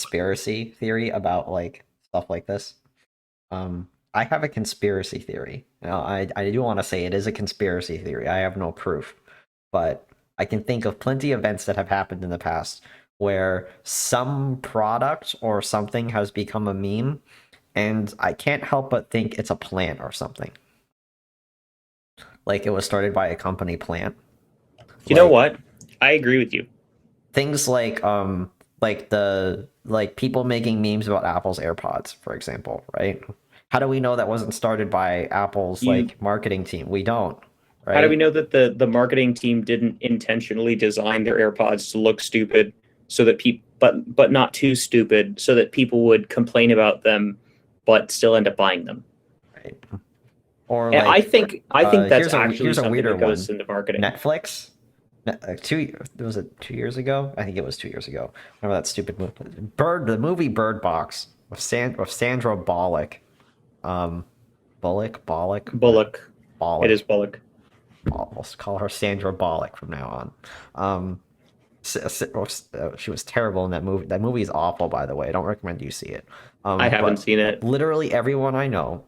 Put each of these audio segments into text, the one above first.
conspiracy theory about like stuff like this. I have a conspiracy theory. Now, I do want to say it is a conspiracy theory. I have no proof, but I can think of plenty of events that have happened in the past where some product or something has become a meme, and I can't help but think it's a plant or something. Like it was started by a company plant. You know Like what? I agree with you. things like the like people making memes about Apple's AirPods, for example, right? How do we know that wasn't started by Apple's You like marketing team? We don't, How do we right? know that the marketing team didn't intentionally design their AirPods to look stupid so that people but not too stupid so that people would complain about them but still end up buying them? Right. Or And like I think that's actually here's a something weirder that goes one. into marketing. Netflix. Two was it 2 years ago? I think it was 2 years ago. Remember that stupid movie? The movie Bird Box with Sandra Bullock. Bullock, what? Bullock. It Bullock. is Bullock. I'll call her Sandra Bullock from now on. Um, she was terrible in that movie. That movie is awful, by the way. I don't recommend you see it. I haven't But seen it. literally everyone I know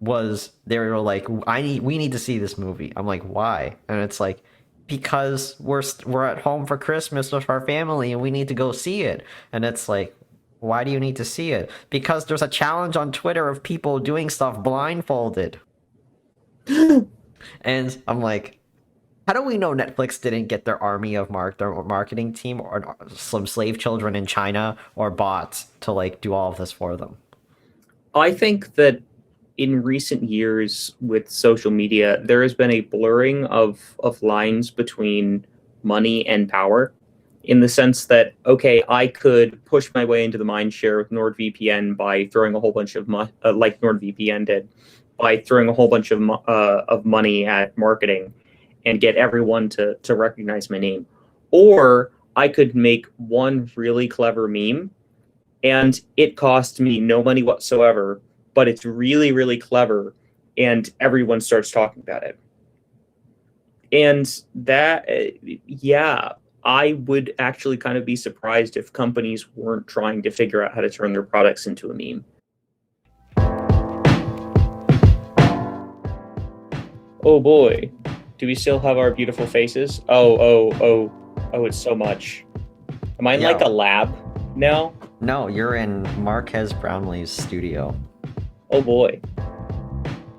they were like, we need to see this movie. I'm like, why? And it's like, because we're at home for Christmas with our family and we need to go see it. And it's like, why do you need to see it? Because there's a challenge on Twitter of people doing stuff blindfolded. And I'm like, how do we know Netflix didn't get their army of their marketing team or some slave children in China or bots to like do all of this for them? I think that in recent years with social media, there has been a blurring of lines between money and power in the sense that, okay, I could push my way into the mind share with NordVPN by throwing a whole bunch of like NordVPN did, by throwing a whole bunch of money at marketing and get everyone to recognize my name. Or I could make one really clever meme and it cost me no money whatsoever, but it's really, really clever, and everyone starts talking about it. And that, yeah, I would actually kind of be surprised if companies weren't trying to figure out how to turn their products into a meme. Oh boy, do we still have our beautiful faces? Oh, it's so much. Am I in like Yeah. a lab now? No, you're in Marquez Brownlee's studio Oh boy.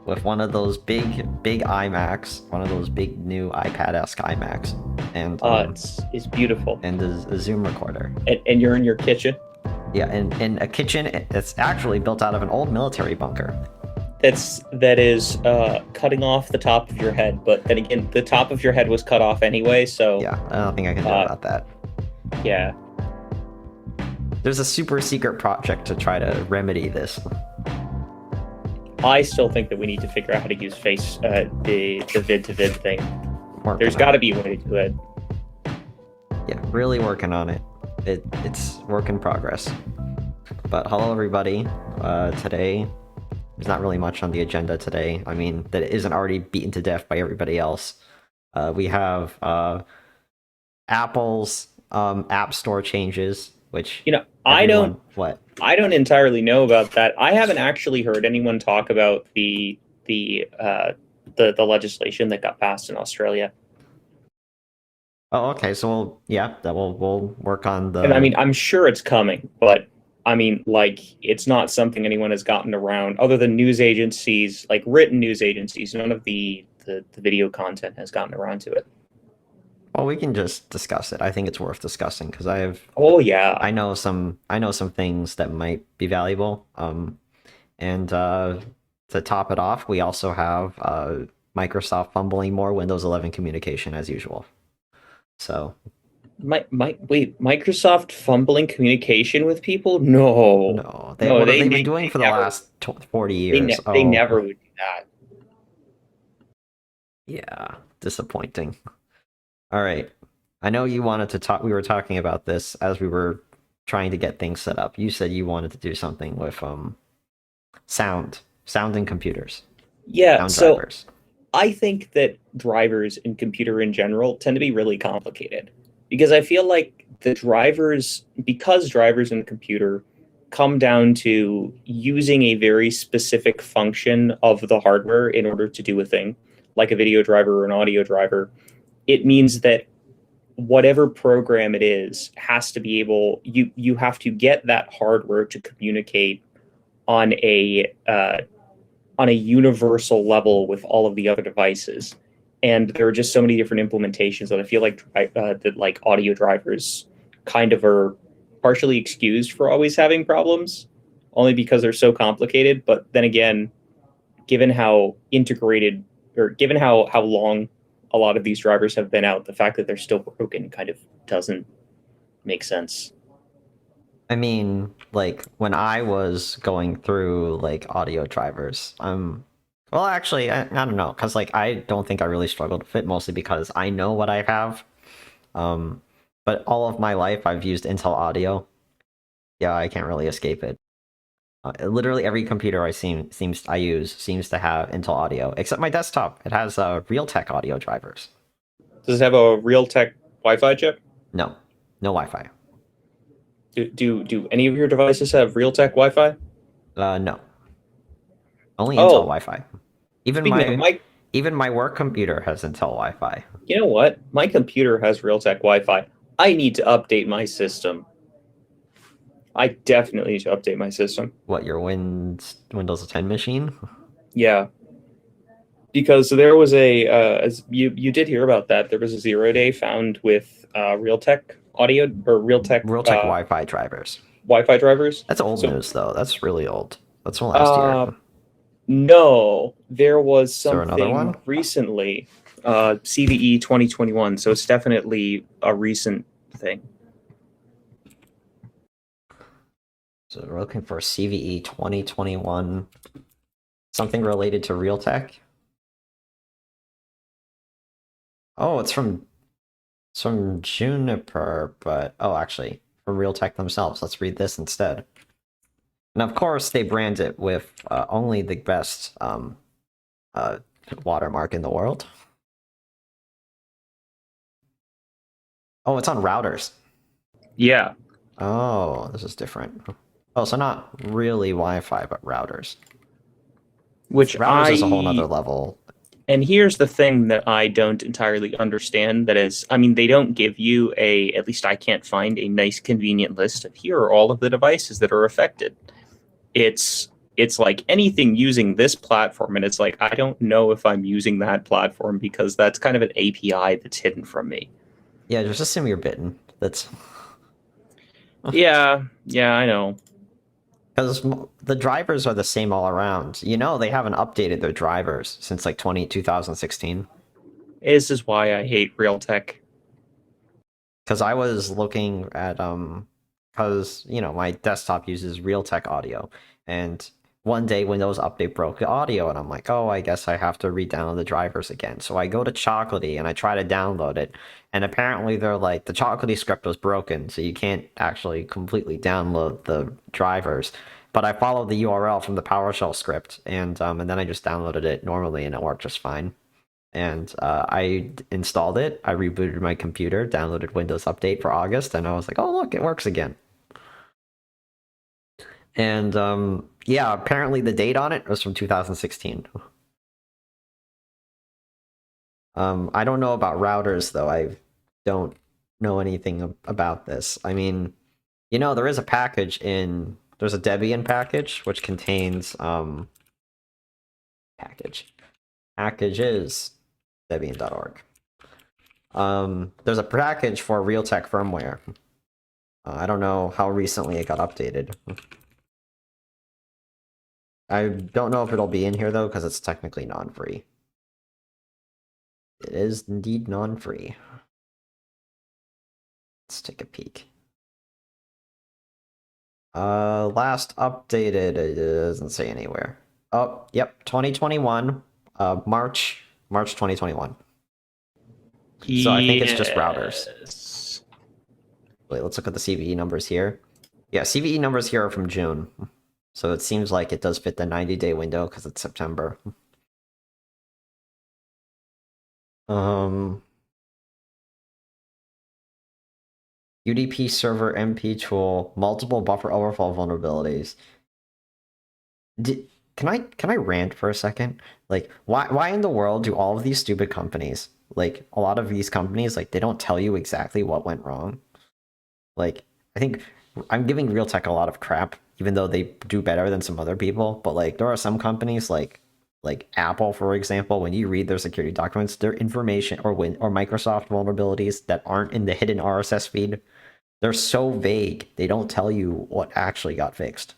with one of those big iMacs, one of those big new iPad-esque iMacs, It's beautiful. and a Zoom recorder. And you're in your kitchen. Yeah, and a kitchen that's actually built out of an old military bunker. That is cutting off the top of your head, but then again, the top of your head was cut off anyway, so Yeah, I don't think I can do about that. yeah. There's a super secret project to try to remedy this. I still think that we need to figure out how to use face the vid to vid thing. Working There's on got to it. be a way to do it. Yeah, really working on it. It's work in progress. But hello everybody. Today there's not really much on the agenda today. I mean, that isn't already beaten to death by everybody else. We have Apple's App Store changes, which You know, everyone what? I don't entirely know about that. I haven't actually heard anyone talk about the legislation that got passed in Australia. Oh, okay. So yeah, that we'll work on And I the. mean, I'm sure it's coming, but I mean, like, it's not something anyone has gotten around other than news agencies, like written news agencies. None of the video content has gotten around to it. Well, we can just discuss it. I think it's worth discussing because Oh yeah, I know some things that might be valuable. And to top it off, we also have Microsoft fumbling more Windows 11 communication as usual. So wait, Microsoft fumbling communication with people? No, no, no, what have they been doing they for the never, last 40 years? they Oh, never would do that. yeah, disappointing. All right. I know you wanted to talk. We were talking about this as we were trying to get things set up. You said you wanted to do something with sound in computers, Yeah, sound so drivers. I think that drivers in computer in general tend to be really complicated because I feel like the drivers, because drivers in the computer come down to using a very specific function of the hardware in order to do a thing, like a video driver or an audio driver, it means that whatever program it is has to be able, you have to get that hardware to communicate on a universal level with all of the other devices. And there are just so many different implementations that I feel like that like audio drivers kind of are partially excused for always having problems, only because they're so complicated. But then again, given how integrated, or given how long a lot of these drivers have been out, the fact that they're still broken kind of doesn't make sense. I mean, like when I was going through like audio drivers, well, actually, I don't know, because like I don't think I really struggled with it, mostly because I know what I have. Um, but all of my life I've used Intel Audio. Yeah, I can't really escape it. Literally every computer I use seems to have Intel Audio, except my desktop. It has Realtek audio drivers. Does it have a Realtek Wi-Fi chip? No, no Wi-Fi. Do any of your devices have Realtek Wi-Fi? No, only Intel Oh, Wi-Fi. Even speaking of my my, even my work computer has Intel Wi-Fi. you know what? My computer has Realtek Wi-Fi. I need to update my system. I definitely need to update my system. What, your Windows 10 machine? Yeah, because there was as you did hear about that. There was a 0 day found with Realtek audio or Realtek Realtek Wi-Fi drivers. Wi-Fi drivers. That's old So, news though. That's really old. That's from last year. uh, no, there was Is there another something one? recently, CVE 2021. So it's definitely a recent thing. So we're looking for CVE 2021. Something related to Realtek? Oh, it's from Juniper, but oh, actually, from Realtek themselves. Let's read this instead. And of course, they brand it with only the best uh, watermark in the world. Oh, it's on routers. Yeah, Oh, this is different. Oh, so not really Wi-Fi, but routers. which Routers is a whole nother level. and here's the thing that I don't entirely understand. That is, I mean, they don't give you at least I can't find a nice, convenient list of here are all of the devices that are affected. It's like anything using this platform, and it's like I don't know if I'm using that platform because that's kind of an API that's hidden from me. Yeah, just assume you're bitten. That's Yeah, yeah, I know. because the drivers are the same all around. You know, they haven't updated their drivers since like 2016. This is why I hate Realtek. Because I was looking at because you know my desktop uses Realtek audio, and one day Windows Update broke the audio, and I'm like, oh, I guess I have to re-download the drivers again. So I go to Chocolatey and I try to download it, and apparently they're like the Chocolatey script was broken, so you can't actually completely download the drivers. But I followed the URL from the PowerShell script, and then I just downloaded it normally, and it worked just fine. And I installed it. I rebooted my computer, downloaded Windows Update for August, and I was like, "Oh, look, it works again." And yeah, apparently the date on it was from 2016. I don't know about routers though. I don't know anything about this. I mean, you know, there is a package in. There's a Debian package which contains package packages Debian.org. There's a package for Realtek firmware. I don't know how recently it got updated. I don't know if it'll be in here though, because it's technically non-free. It is indeed non-free. Let's take a peek. Last updated, it doesn't say anywhere. Oh, yep, 2021, March 2021. So I think it's just routers. Yes. Wait, let's look at the CVE numbers here. Yeah, CVE numbers here are from June. So it seems like it does fit the 90-day window because it's September. Um, UDP server MP tool, multiple buffer overflow vulnerabilities. Can I rant for a second? Like, why in the world do all of these stupid companies, like a lot of these companies, like they don't tell you exactly what went wrong? Like, I think I'm giving Realtek a lot of crap, even though they do better than some other people. But like, there are some companies like Apple, for example, when you read their security documents, their information or Microsoft vulnerabilities that aren't in the hidden RSS feed, they're so vague. They don't tell you what actually got fixed.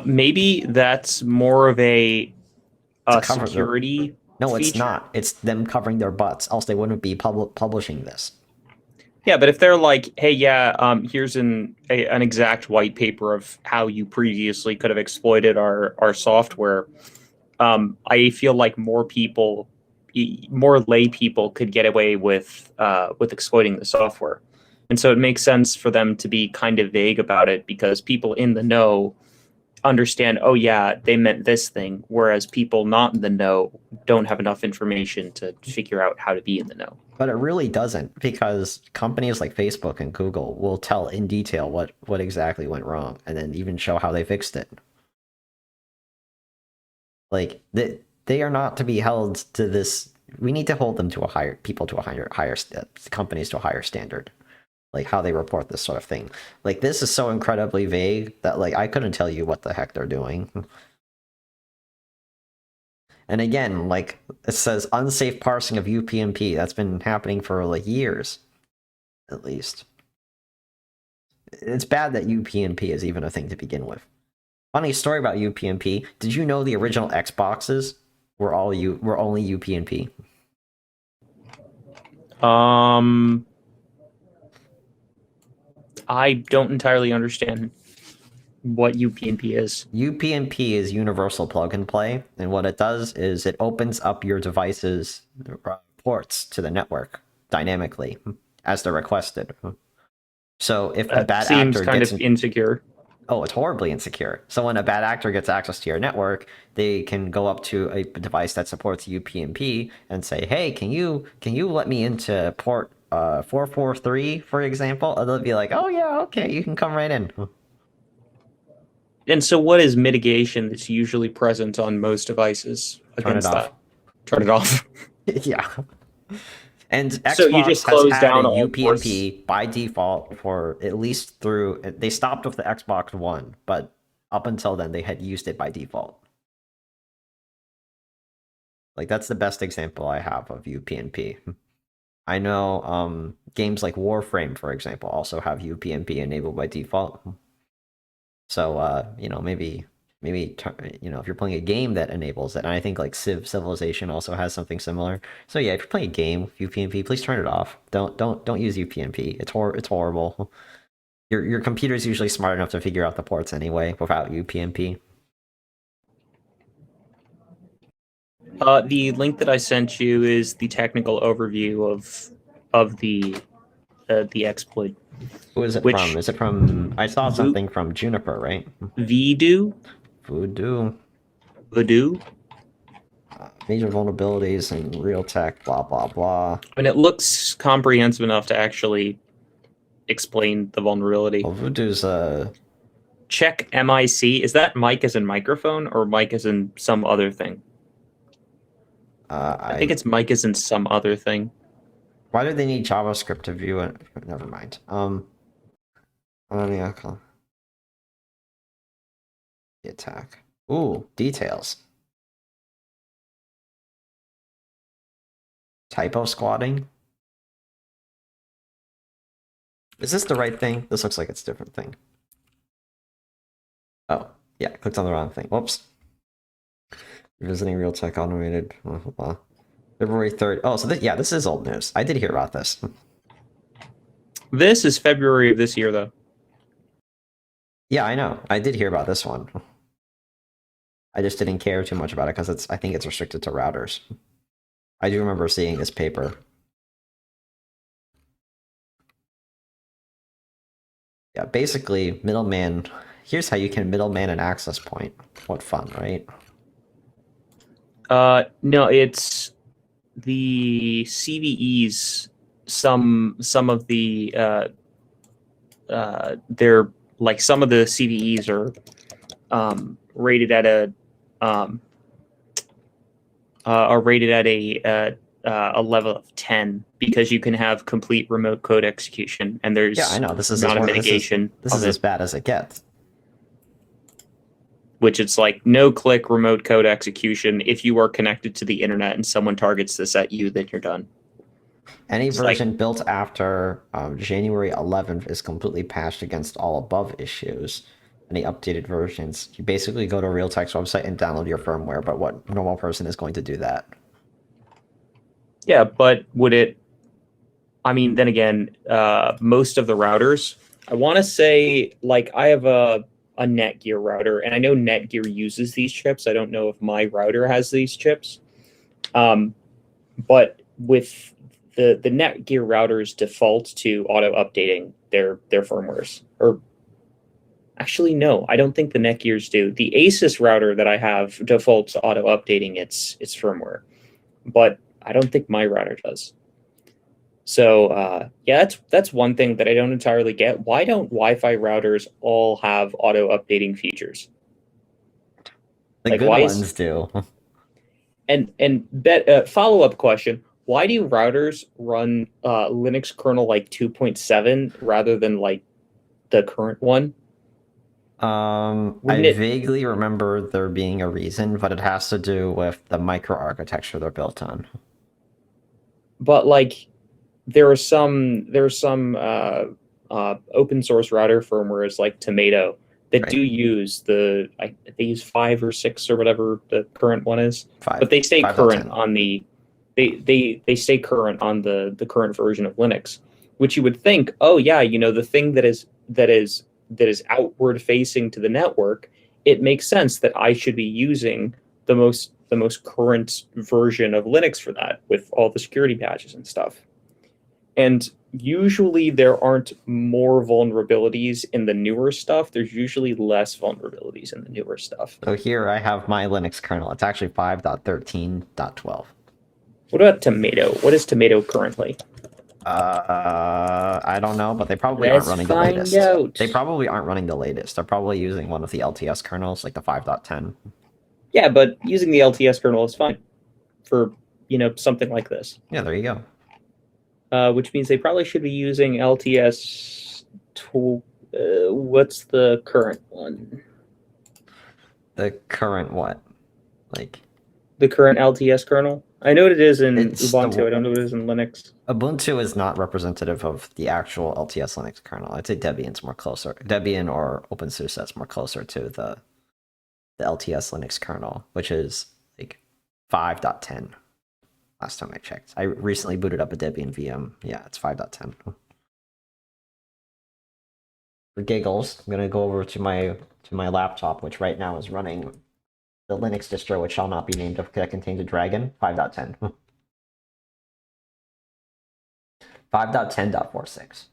Maybe that's more of To a cover their security No, it's feature. not. It's them covering their butts. Else they wouldn't be publishing this. Yeah, but if they're like, "Hey, yeah, here's an exact white paper of how you previously could have exploited our software," I feel like more lay people could get away with exploiting the software, and so it makes sense for them to be kind of vague about it because people in the know understand. Oh yeah, they meant this thing, whereas people not in the know don't have enough information to figure out how to be in the know. But it really doesn't, because companies like Facebook and Google will tell in detail what exactly went wrong and then even show how they fixed it. Like they are not to be held to this. We need to hold them to a higher people to a higher companies to a higher standard. Like how they report this sort of thing. Like this is so incredibly vague that like I couldn't tell you what the heck they're doing. And again, like it says unsafe parsing of UPnP. That's been happening for like years, at least. It's bad that UPnP is even a thing to begin with. Funny story about UPnP. Did you know the original Xboxes were only UPnP? Um, I don't entirely understand what UPnP is. UPnP is universal plug and play, and what it does is it opens up your device's ports to the network dynamically as they're requested. So if a That bad seems actor kind gets of insecure. Oh, it's horribly insecure. So when a bad actor gets access to your network, they can go up to a device that supports UPnP and say, "Hey, can you let me into port 443, for example?" And they'll be like, "Oh yeah, okay, you can come right in." And so, what is mitigation that's usually present on most devices Turn it against off. that? Turn it off. Yeah. And So you Xbox just has close had a down all ports. UPnP by default for at least through they stopped with the Xbox One, but up until then they had used it by default. Like that's the best example I have of UPnP. I know games like Warframe, for example, also have UPnP enabled by default. So maybe if you're playing a game that enables it, and I think like Civilization also has something similar. So yeah, if you're playing a game with UPnP, please turn it off. Don't use UPnP. It's horrible. Your computer is usually smart enough to figure out the ports anyway without UPnP. The link that I sent you is the technical overview of the exploit, Who is it from? which Is it from? I saw Vo- something from Juniper, right? Voodoo Voodoo. Voodoo. Major vulnerabilities in real tech, blah blah blah. I mean, it looks comprehensive enough to actually explain the vulnerability. Well, Voodoo's Check MIC. Is that mic as in microphone or mic as in some other thing? I think I it's mic as in some other thing. why do they need JavaScript to view it? Never mind. Yeah, the attack. Ooh, details. Typo squatting. Is this the right thing? This looks like it's a different thing. Oh, yeah, clicked on the wrong thing. Whoops. Visiting real tech automated. Blah, blah, blah. February 3rd. Oh, so this is old news. I did hear about this. This is February of this year, though. Yeah, I know. I did hear about this one. I just didn't care too much about it because I think it's restricted to routers. I do remember seeing this paper. Yeah, basically, middleman. Here's how you can middleman an access point. What fun, right? No, it's the CVEs some of the they're like some of the CVEs rated at a level of 10 because you can have complete remote code execution, and Yeah, I there's know. This is not a mitigation this of is as it, bad as it gets. which it's like no click remote code execution. If you are connected to the internet and someone targets this at you, then you're done. Any It's like, version built after January 11th is completely patched against all above issues. Any updated versions, you basically go to a Realtek's website and download your firmware. But what normal person is going to do that? yeah, but would it? I mean, then again, most of the routers, I want to say, like, I have a Netgear router, and I know Netgear uses these chips. I don't know if my router has these chips. But with the Netgear routers default to auto updating their firmwares. Or actually, no, I don't think the Netgears do. The Asus router that I have defaults to auto updating its firmware, but I don't think my router does. So yeah, that's one thing that I don't entirely get. Why don't Wi-Fi routers all have auto updating features? The Like, good why is ones do. and follow up question: why do routers run Linux kernel like 2.7 rather than like the current one? I Wouldn't it? vaguely remember there being a reason, but it has to do with the microarchitecture they're built on. But like, there are some open source router firmwares like Tomato that do Right. use they use 5 or 6 or whatever the current one is, but Five. they stay current 5.10. on they stay current on the current version of Linux, which you would think, oh yeah, the thing that is outward facing to the network, it makes sense that I should be using the most current version of Linux for that with all the security patches and stuff. And usually there aren't more vulnerabilities in the newer stuff. There's usually less vulnerabilities in the newer stuff. So here I have my Linux kernel. It's actually 5.13.12. What about Tomato? What is Tomato currently? I don't know, but they probably aren't Let's running the find latest. out. They probably aren't running the latest. They're probably using one of the LTS kernels, like the 5.10. Yeah, but using the LTS kernel is fine for something like this. Yeah, there you go. Which means they probably should be using LTS. What's the current one? The current what? Like The current LTS kernel. I know what it is in it's the Ubuntu. I don't know what it is in Linux. Ubuntu is not representative of the actual LTS Linux kernel. I'd say Debian's more closer. Debian or OpenSUSE is more closer to the LTS Linux kernel, which is like 5.10. Last time I checked. I recently booted up a Debian VM. Yeah, it's 5.10. For giggles, I'm gonna go over to my laptop, which right now is running the Linux distro, which shall not be named, that contains a dragon. 5.10. 5.10.46.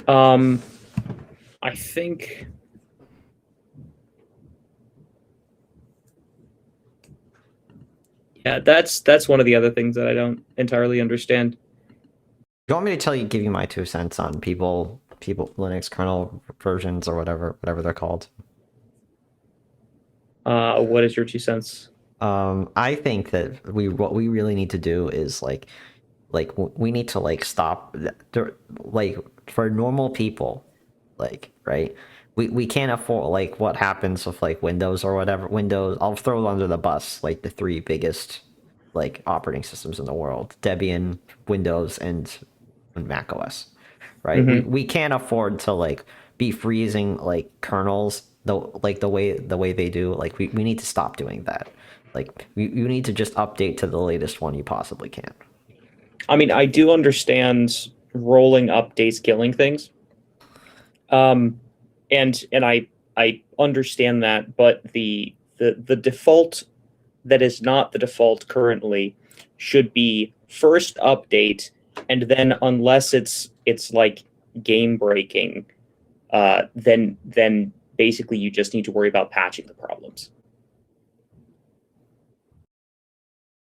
I think. Yeah, that's one of the other things that I don't entirely understand. Do you want me to give you my 2 cents on people Linux kernel versions or whatever they're called? What is your 2 cents? I think that what we really need to do is we need to stop like for normal people, right, we can't afford what happens with Windows or whatever. Windows, I'll throw under the bus the three biggest operating systems in the world: Debian, Windows, and Mac OS, right? we Mm-hmm. we can't afford to be freezing kernels the way they do. We need to stop doing that. You need to just update to the latest one you possibly can. I mean, I do understand rolling updates killing things. And I understand that, but the default that is not the default currently should be first update, and then unless it's like game breaking, then basically you just need to worry about patching the problems.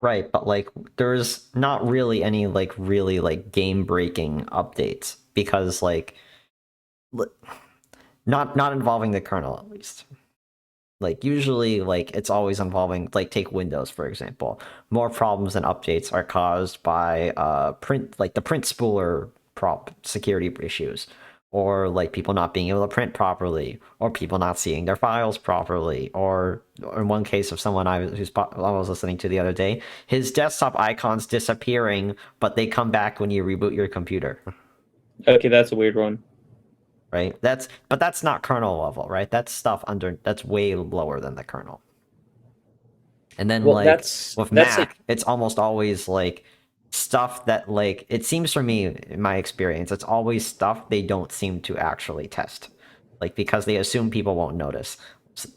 Right, but like there's not really any like really like game breaking updates because like not involving the kernel at least. Like usually like it's always involving like take Windows for example. More problems and updates are caused by print like the print spooler prop security issues or like people not being able to print properly or people not seeing their files properly or in one case of someone I was listening to the other day, his desktop icons disappearing but they come back when you reboot your computer. Okay, that's a weird one. Right? That's not kernel level, right? That's stuff under that's way lower than the kernel. And then Well, like with that's like Mac, it's almost always like stuff that like it seems for me in my experience, it's always stuff they don't seem to actually test. Like because they assume people won't notice.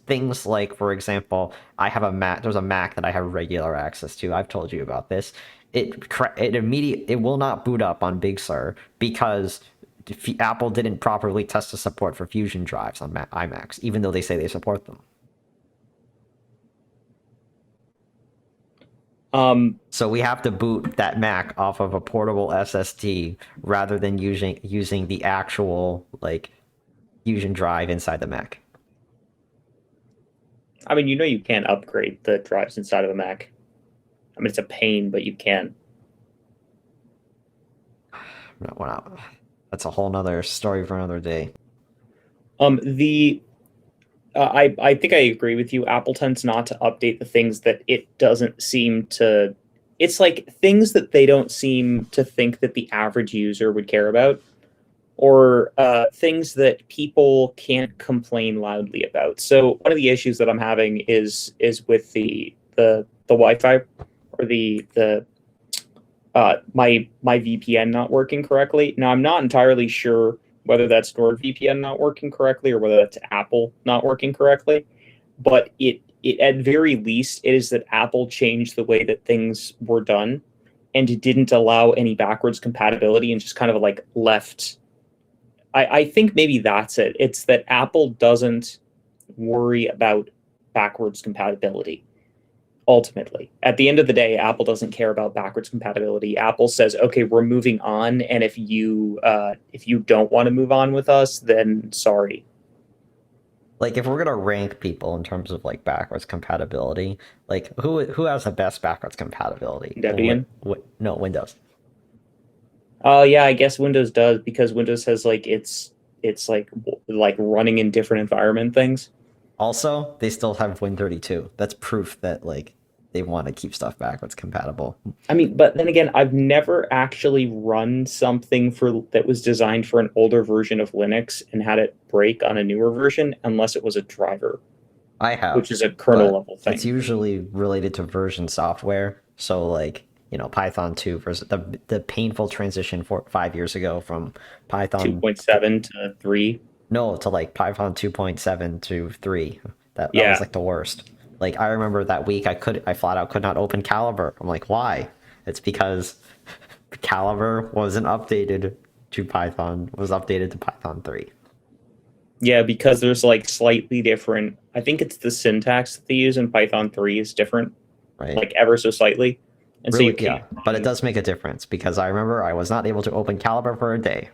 Things like for example, I have a Mac, there's a Mac that I have regular access to. I've told you about this. It will not boot up on Big Sur because Apple didn't properly test the support for Fusion drives on iMacs, even though they say they support them. So we have to boot that Mac off of a portable SSD rather than using the actual like Fusion drive inside the Mac. I mean, you can't upgrade the drives inside of a Mac. I mean, it's a pain, but you can. No, that's a whole nother story for another day. The I think I agree with you. Apple tends not to update the things that it doesn't seem to. It's like things that they don't seem to think that the average user would care about, or things that people can't complain loudly about. So one of the issues that I'm having is with the Wi-Fi or the my VPN not working correctly. Now I'm not entirely sure whether that's NordVPN not working correctly or whether that's Apple not working correctly, but it at very least it is that Apple changed the way that things were done and it didn't allow any backwards compatibility and just kind of like left. I think maybe that's it. It's that Apple doesn't worry about backwards compatibility ultimately. At the end of the day, Apple doesn't care about backwards compatibility. Apple says, okay, we're moving on, and if you don't want to move on with us, then sorry. Like if we're gonna rank people in terms of like backwards compatibility, like who has the best backwards compatibility? Debian. No, Windows. Oh yeah, I guess Windows does because Windows has like it's like running in different environment things. Also, they still have Win32. That's proof that like they want to keep stuff backwards compatible. I mean, but then again, I've never actually run something for that was designed for an older version of Linux and had it break on a newer version unless it was a driver, I have, which is a kernel but level it's thing. usually related to version software. So like, Python 2 versus the painful transition 5 years ago from Python 2.7 to 3. no to like Python 2.7 to 3. That was Yeah. like the worst. Like I remember that week I flat out could not open Calibre. I'm like, why? It's because Calibre wasn't updated was updated to Python 3. Yeah, because there's like slightly different. I think it's the syntax that they use in Python 3 is different, Right? like ever so slightly. And so you Really, can't yeah. But it does make a difference because I remember I was not able to open Calibre for a day.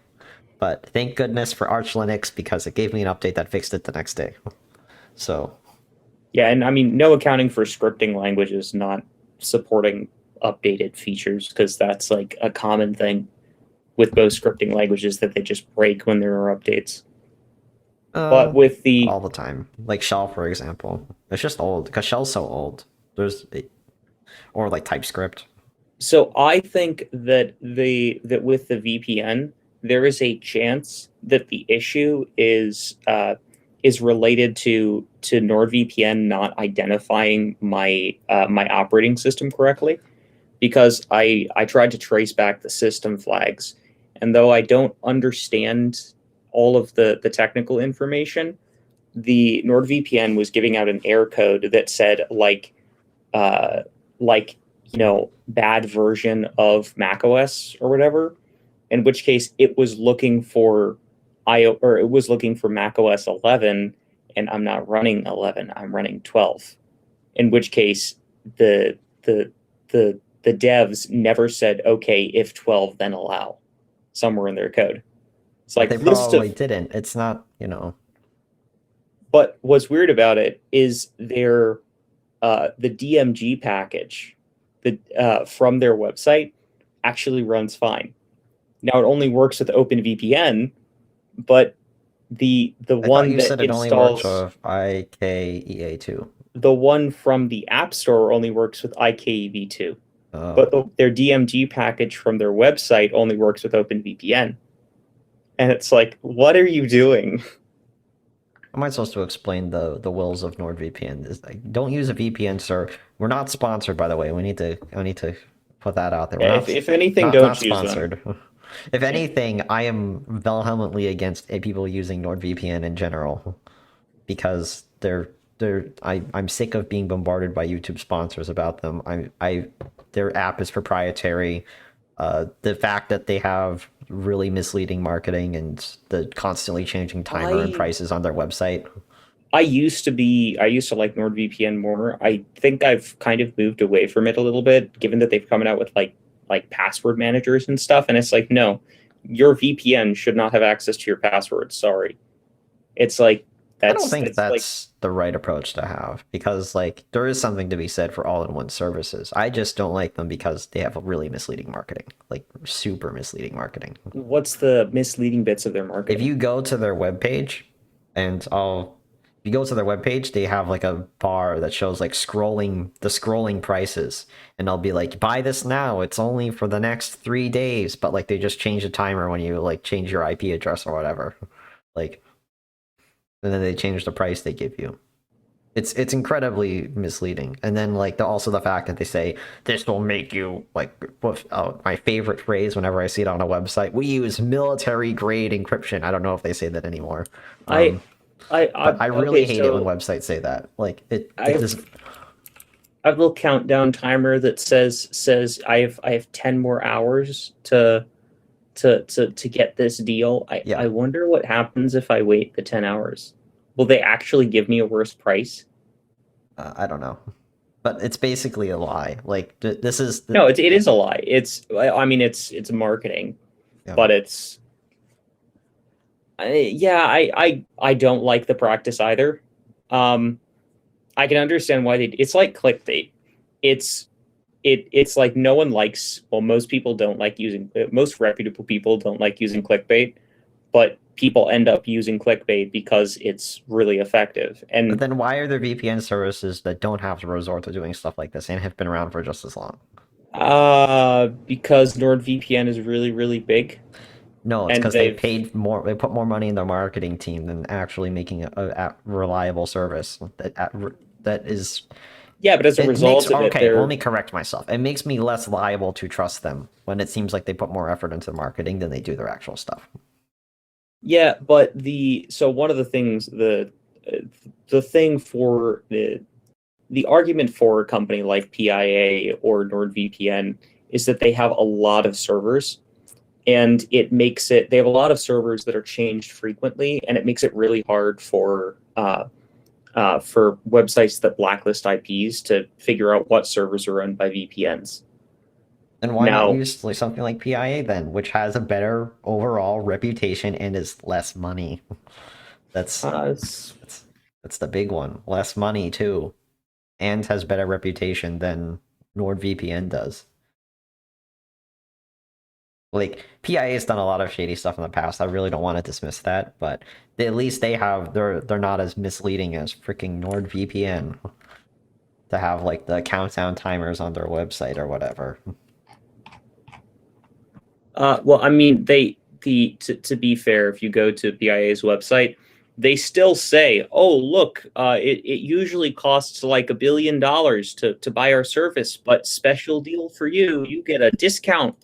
But thank goodness for Arch Linux because it gave me an update that fixed it the next day. So, Yeah, and I mean, no accounting for scripting languages not supporting updated features because that's like a common thing with most scripting languages that they just break when there are updates. But uh, with the all the time. Like Shell, for example. It's just old because Shell's so old. Or like TypeScript. So I think that that with the VPN, there is a chance that the issue is related to NordVPN not identifying my operating system correctly, because I tried to trace back the system flags, and though I don't understand all of the technical information, the NordVPN was giving out an error code that said uh, like bad version of macOS or whatever, in which case it was looking for it was looking for macOS 11, and I'm not running 11, I'm running 12. In which case the the the devs never said, okay, if 12 then allow, somewhere in their code. It's But they like list probably of didn't. It's not, you know. But what's weird about it is the DMG package from their website actually runs fine. Now it only works with OpenVPN, but the I thought one you that said it only works installs with IKEA2. the one from the App Store only works with IKEV2, Oh. but their DMG package from their website only works with OpenVPN. And it's like, what are you doing? Am I supposed to explain the wills of NordVPN? Is like, don't use a VPN, sir. We're not sponsored, by the way. I need to put that out there. We're Yeah, not if anything, not don't not use them. sponsored. If Yeah. anything, I am vehemently against people using NordVPN in general because I'm sick of being bombarded by YouTube sponsors about them. Their app is proprietary. The fact that they have really misleading marketing and the constantly changing timer and I prices on their website. I used to like NordVPN more. I think I've kind of moved away from it a little bit, given that they've come out with like password managers and stuff. And it's like, no, your VPN should not have access to your passwords. Sorry. It's like I don't think that's like that's the right approach to have because like there is something to be said for all-in-one services. I just don't like them because they have a really misleading marketing, like super misleading marketing. what's the misleading bits of their If marketing? you go to their webpage and I'll if you go to their webpage, they have like a bar that shows like scrolling prices, and they'll be like, buy this now, it's only for the next 3 days, but like they just change the timer when you like change your IP address or whatever. Like, and then they change the price they give you. It's incredibly misleading. And then like also the fact that they say this will make you like my favorite phrase whenever I see it on a website. We use military grade encryption. I don't know if they say that anymore. I Um, but I okay, really hate it when so websites say that. Like it does. I've I have a little countdown timer that says I have 10 more hours to get this deal. Yeah, I wonder what happens if I wait the 10 hours. Will they actually give me a worse price? I don't know, but it's basically a lie. Like this is the No, it is a lie. I mean it's marketing, yeah. but I don't like the practice either. Um, I can understand why it's like clickbait. It's it's like no one likes, well, most people don't like using, most reputable people don't like using clickbait, but people end up using clickbait because it's really effective. But And then why are there VPN services that don't have to resort to doing stuff like this and have been around for just as long? because NordVPN is really, really big, No, it's and because they paid more. They put more money in their marketing team than actually making a reliable service that is. yeah, but as a It makes result of it, okay. Let they're me correct myself. It makes me less liable to trust them when it seems like they put more effort into marketing than they do their actual stuff. yeah, but one of the things the thing for the argument for a company like PIA or NordVPN is that they have a lot of servers, and it makes it they have a lot of servers that are changed frequently, and it makes it really hard for websites that blacklist IPs to figure out what servers are owned by VPNs. Then why not Now, use like something like PIA then, which has a better overall reputation and is less money? That's uh, that's that's the big one. Less money too, and has better reputation than NordVPN does. Like PIA has done a lot of shady stuff in the past. I really don't want to dismiss that, but at least they're not as misleading as freaking NordVPN to have like the countdown timers on their website or whatever. well, I mean, to be fair, if you go to PIA's website, they still say, "Oh, look, it usually costs like $1 billion to buy our service, but special deal for you, you get a discount."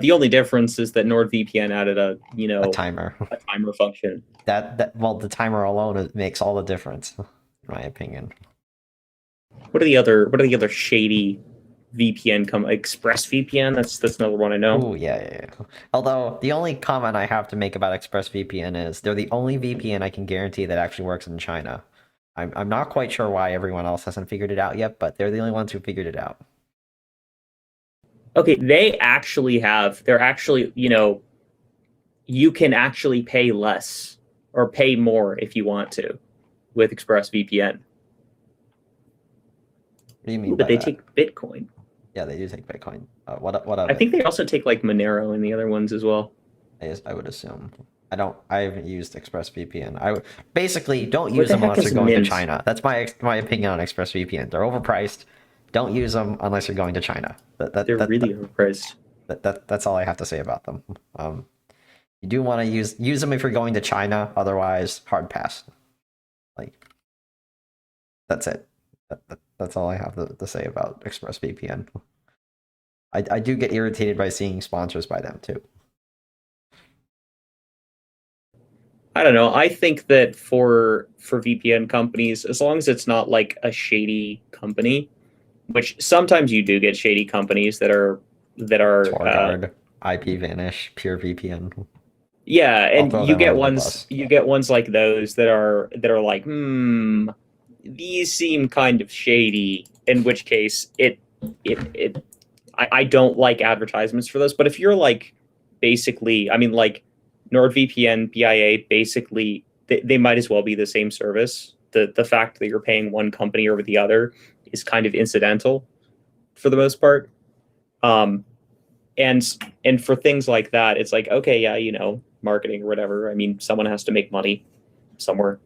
The only difference is that NordVPN added A timer. a timer function. That well, the timer alone makes all the difference, in my opinion. What are the other shady? VPN Express VPN. That's another one I know. Oh yeah. Although the only comment I have to make about ExpressVPN is they're the only VPN I can guarantee that actually works in China. I'm not quite sure why everyone else hasn't figured it out yet, but they're the only ones who figured it out. Okay, they actually have. They're actually, you can actually pay less or pay more if you want to with ExpressVPN. What do you mean But by they that? take Bitcoin. Yeah, they do take Bitcoin. What of I it? think they also take like Monero and the other ones as well. I would assume. I haven't used ExpressVPN. Basically don't What use the them heck unless you're is going to Mint? China. That's my opinion on ExpressVPN. They're overpriced. Don't use them unless you're going to China. They're really overpriced. That's all I have to say about them. You do want to use them if you're going to China. Otherwise, hard pass. Like that's it. That's all I have to say about ExpressVPN. I do get irritated by seeing sponsors by them too. I don't know. I think that for VPN companies, as long as it's not like a shady company, which sometimes you do get shady companies that are TorGuard, IPVanish, PureVPN. yeah, I'll and throw them under the you bus. get ones like those that are like, these seem kind of shady, in which case I don't like advertisements for those. But if you're like basically, I mean, like NordVPN, BIA, basically they might as well be the same service. The fact that you're paying one company over the other is kind of incidental for the most part. Um, and and for things like that, it's like, okay, yeah, marketing or whatever. I mean, someone has to make money somewhere.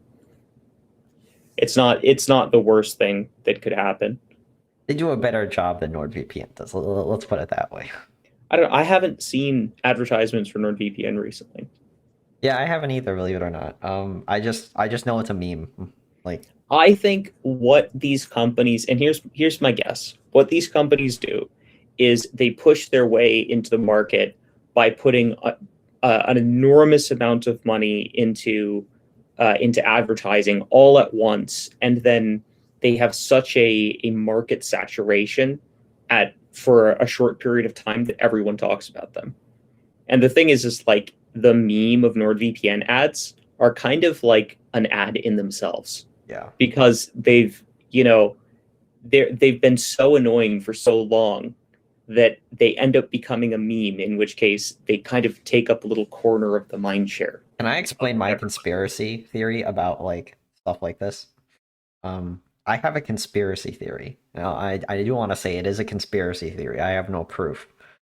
It's not the worst thing that could happen. They do a better job than NordVPN does. Let's put it that way. I don't know. I haven't seen advertisements for NordVPN recently. Yeah, I haven't either, believe it or not. I just know it's a meme. Like, I think what these companies, and here's my guess, what these companies do is they push their way into the market by putting an enormous amount of money into advertising all at once, and then they have such a market saturation at for a short period of time that everyone talks about them. And the thing is like the meme of NordVPN ads are kind of like an ad in themselves yeah. because they've been so annoying for so long that they end up becoming a meme, in which case they kind of take up a little corner of the mind share. Can I explain my conspiracy theory about like stuff like this? I have a conspiracy theory. Now, I do want to say it is a conspiracy theory. I have no proof,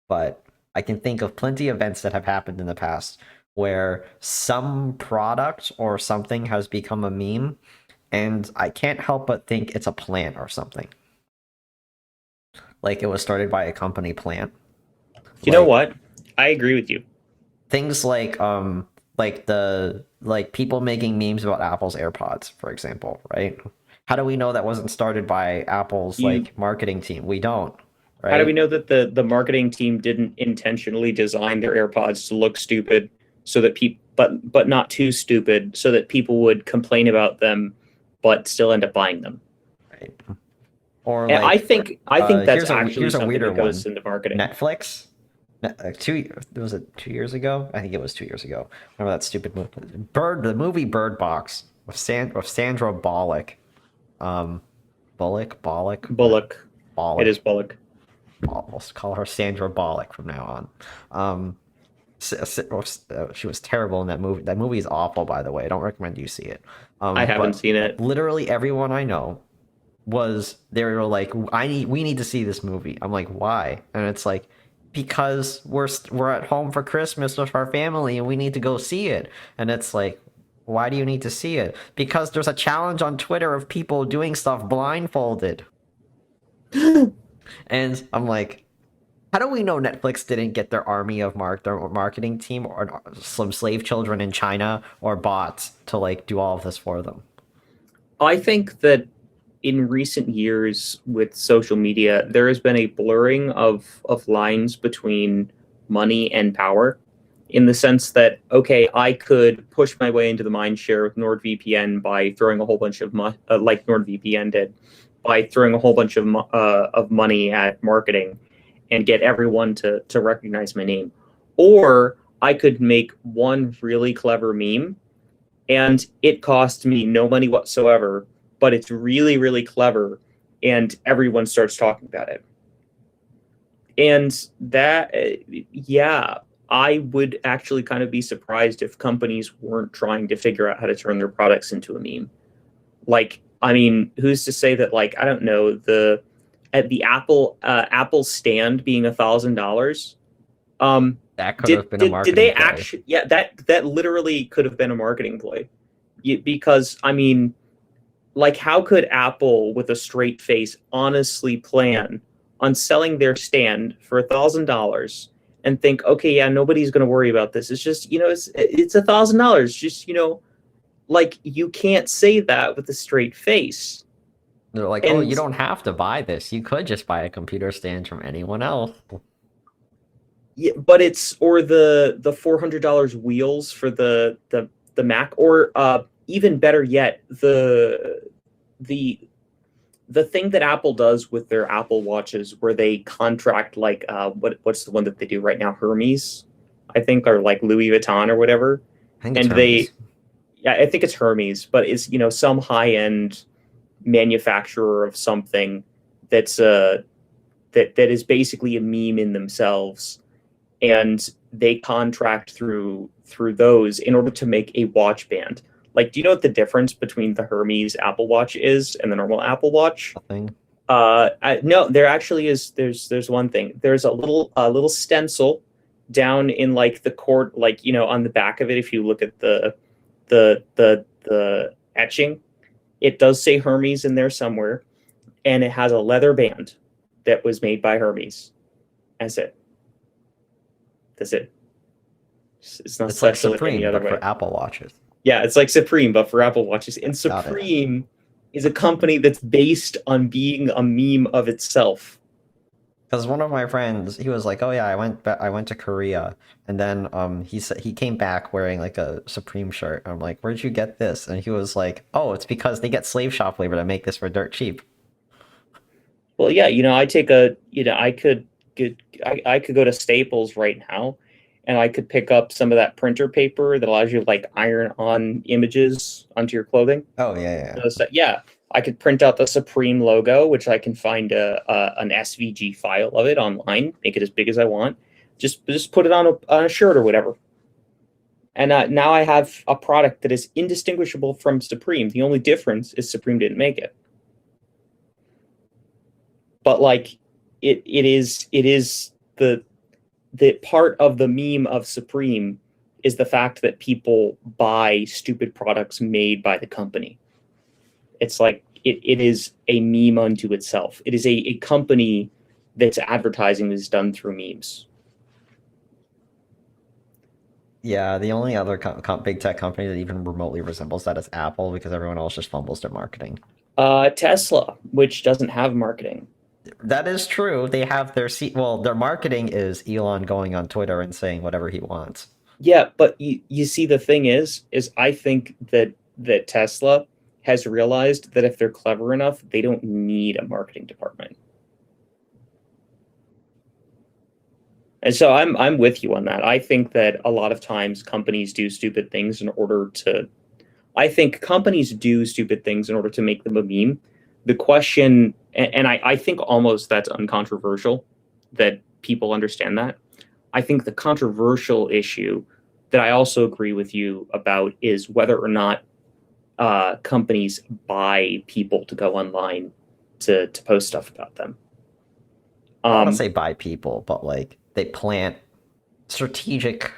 but I can think of plenty of events that have happened in the past where some product or something has become a meme, and I can't help but think it's a plant or something. Like it was started by a company plant. You know Like what? I agree with you. things like the like people making memes about Apple's AirPods, for example, right? How do we know that wasn't started by Apple's You like marketing team? We don't, How do we right? know that the marketing team didn't intentionally design their AirPods to look stupid so that people but not too stupid so that people would complain about them but still end up buying them? Right. Or And I like think I think that's actually here's a something weirder that goes one. into marketing. Netflix. Two was it 2 years ago? I think it was 2 years ago. Remember that stupid movie, the movie Bird Box with Sandra Bullock. Um, Bullock, Bullock. It Bullock. is Bullock. I'll call her Sandra Bullock from now on. She was terrible in that movie. That movie is awful, by the way. I don't recommend you see it. I haven't But seen it. literally everyone I know they were like, we need to see this movie. I'm like, why? And it's like, because we're at home for Christmas with our family and we need to go see it. And it's like, why do you need to see it? Because there's a challenge on Twitter of people doing stuff blindfolded. And I'm like, how do we know Netflix didn't get their army of their marketing team or some slave children in China or bots to like do all of this for them? I think that in recent years with social media, there has been a blurring of lines between money and power, in the sense that, okay, I could push my way into the mind share with NordVPN by throwing a whole bunch of like NordVPN did, by throwing a whole bunch of money at marketing and get everyone to recognize my name. Or I could make one really clever meme and it costs me no money whatsoever, but it's really, really clever and everyone starts talking about it. And that, yeah, I would actually kind of be surprised if companies weren't trying to figure out how to turn their products into a meme. Like, I mean, who's to say that, like, I don't know, the Apple stand being $1,000. That could have been a Did marketing they play. actually? Yeah, that literally could have been a marketing play, because I mean, like, how could Apple, with a straight face, honestly plan on selling their stand for $1,000 and think, okay, yeah, nobody's going to worry about this. It's just, it's $1,000. Just, like, you can't say that with a straight face. They're like, oh, And you don't have to buy this. You could just buy a computer stand from anyone else. yeah, but it's, or the $400 wheels for the Mac, or even better yet, the the thing that Apple does with their Apple watches, where they contract, like, what's the one that they do right now, Hermes, I think, or like Louis Vuitton or whatever, I think it's and they, Hermes. yeah, I think it's Hermes, but it's, some high end manufacturer of something that's that is basically a meme in themselves, and they contract through those in order to make a watch band. Like, do you know what the difference between the Hermes Apple Watch is and the normal Apple Watch? Nothing. No, there actually is. There's one thing. There's a little stencil down in, like, the cord, like, on the back of it. If you look at the etching, it does say Hermes in there somewhere, and it has a leather band that was made by Hermes. That's it. That's it. It's not It's like special in any Supreme, other but way. for Apple Watches. Yeah, it's like Supreme, but for Apple Watches. And Got it. Supreme is a company that's based on being a meme of itself. Because one of my friends, he was like, "Oh yeah, I went to Korea," and then he said he came back wearing like a Supreme shirt. I'm like, "Where'd you get this?" And he was like, "Oh, it's because they get slave shop labor to make this for dirt cheap." Well, yeah, I take I could get, I could go to Staples right now, and I could pick up some of that printer paper that allows you to, like, iron on images onto your clothing. Oh yeah, yeah. So, yeah, I could print out the Supreme logo, which I can find an SVG file of it online, make it as big as I want. Just put it on a shirt or whatever. And now I have a product that is indistinguishable from Supreme. The only difference is Supreme didn't make it. But, like, it is the part of the meme of Supreme is the fact that people buy stupid products made by the company. It's like it is a meme unto itself. It is a company that's advertising is done through memes. Yeah, the only other big tech company that even remotely resembles that is Apple, because everyone else just fumbles their marketing. Tesla, which doesn't have marketing. That is true. They have well, their marketing is Elon going on Twitter and saying whatever he wants. Yeah, but you see, the thing is I think that Tesla has realized that if they're clever enough, they don't need a marketing department. And so I'm with you on that. I think that a lot of times companies do stupid things in order to I think companies do stupid things in order to make them a meme. The question, and I think almost that's uncontroversial, that people understand that. I think the controversial issue that I also agree with you about is whether or not companies buy people to go online to post stuff about them. I don't want to say by people, but like they plant strategic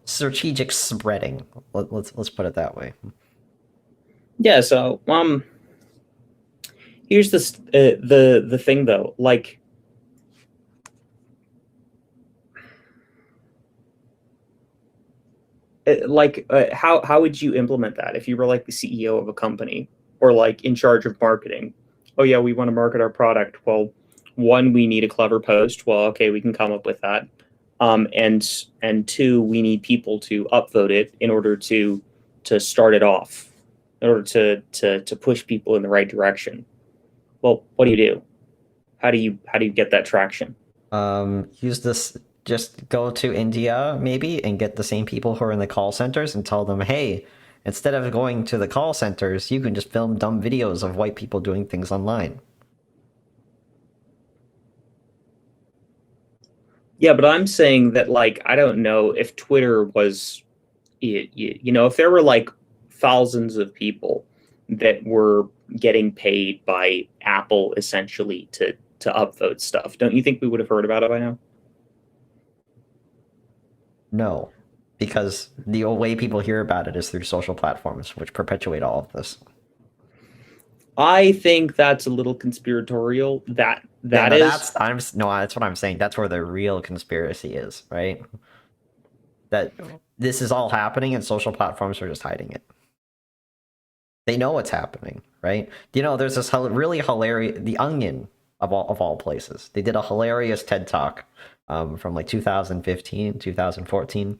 spreading. Let's put it that way. Yeah. So here's the thing though, like, how would you implement that if you were, like, the CEO of a company, or, like, in charge of marketing? Oh yeah, we want to market our product. Well, one, we need a clever post. Well, okay, we can come up with that. And two, we need people to upvote it in order to start it off, in order to push people in the right direction. Well, what do you do? How do you get that traction? Use this. Just go to India maybe and get the same people who are in the call centers and tell them, hey, instead of going to the call centers, you can just film dumb videos of white people doing things online. Yeah, but I'm saying that, like, I don't know if Twitter was, if there were like thousands of people that were getting paid by Apple essentially to upvote stuff, don't you think we would have heard about it by now? No, because the way people hear about it is through social platforms, which perpetuate all of this. I think that's a little conspiratorial. That Yeah, that no, is. that's what I'm saying. That's where the real conspiracy is, right? That this is all happening and social platforms are just hiding it. They know what's happening, right? You know, there's this really hilarious, The Onion of all places. They did a hilarious TED talk from like 2015, 2014,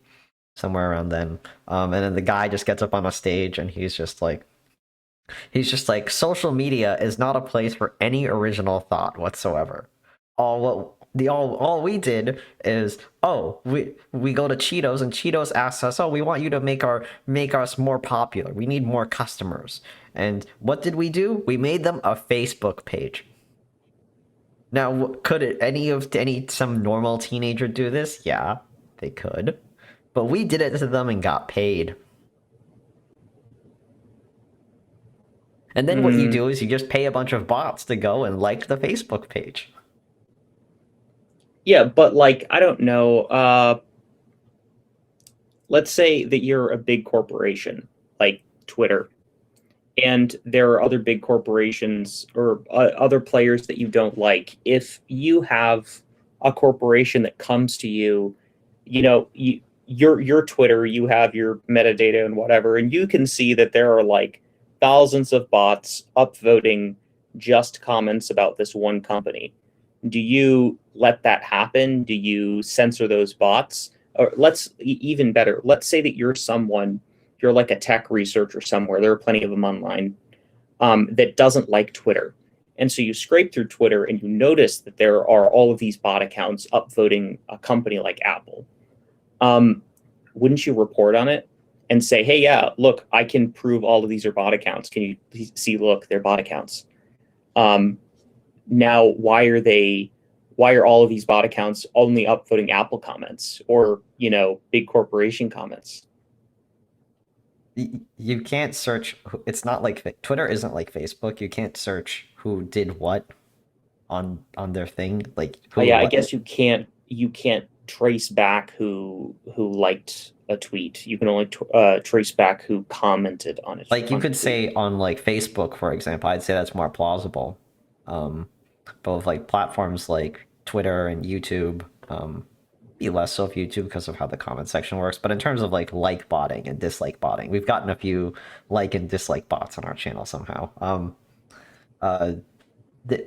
somewhere around then. And then the guy just gets up on a stage and he's just like, social media is not a place for any original thought whatsoever. All we did is, oh, we go to Cheetos and Cheetos asks us, oh, we want you to make us more popular. We need more customers. And what did we do? We made them a Facebook page. Now, could some normal teenager do this? Yeah, they could. But we did it to them and got paid. And then what you Mm, do is you just pay a bunch of bots to go and like the Facebook page. yeah, but like, I don't know. Let's say that you're a big corporation like Twitter, and there are other big corporations or other players that you don't like. If you have a corporation that comes to you, your Twitter, you have your metadata and whatever, and you can see that there are like thousands of bots upvoting just comments about this one company. Do you let that happen? Do you censor those bots? Or even better, let's say that you're like a tech researcher somewhere. There are plenty of them online, that doesn't like Twitter. And so you scrape through Twitter and you notice that there are all of these bot accounts upvoting a company like Apple. Um, wouldn't you report on it and say, hey, yeah, look, I can prove all of these are bot accounts. Can you see, look, they're bot accounts. Um, now, why are all of these bot accounts only upvoting Apple comments or, big corporation comments? You can't search. It's not like Twitter isn't like Facebook. You can't search who did what on their thing, like who Yeah, I what. guess you can't trace back who liked a tweet. You can only trace back who commented on it Like you on a could tweet. say on like Facebook, for example. I'd say that's more plausible. Um, but with like platforms like Twitter and YouTube, be less so of YouTube because of how the comment section works. But in terms of like botting and dislike botting, we've gotten a few like and dislike bots on our channel somehow. Uh, the,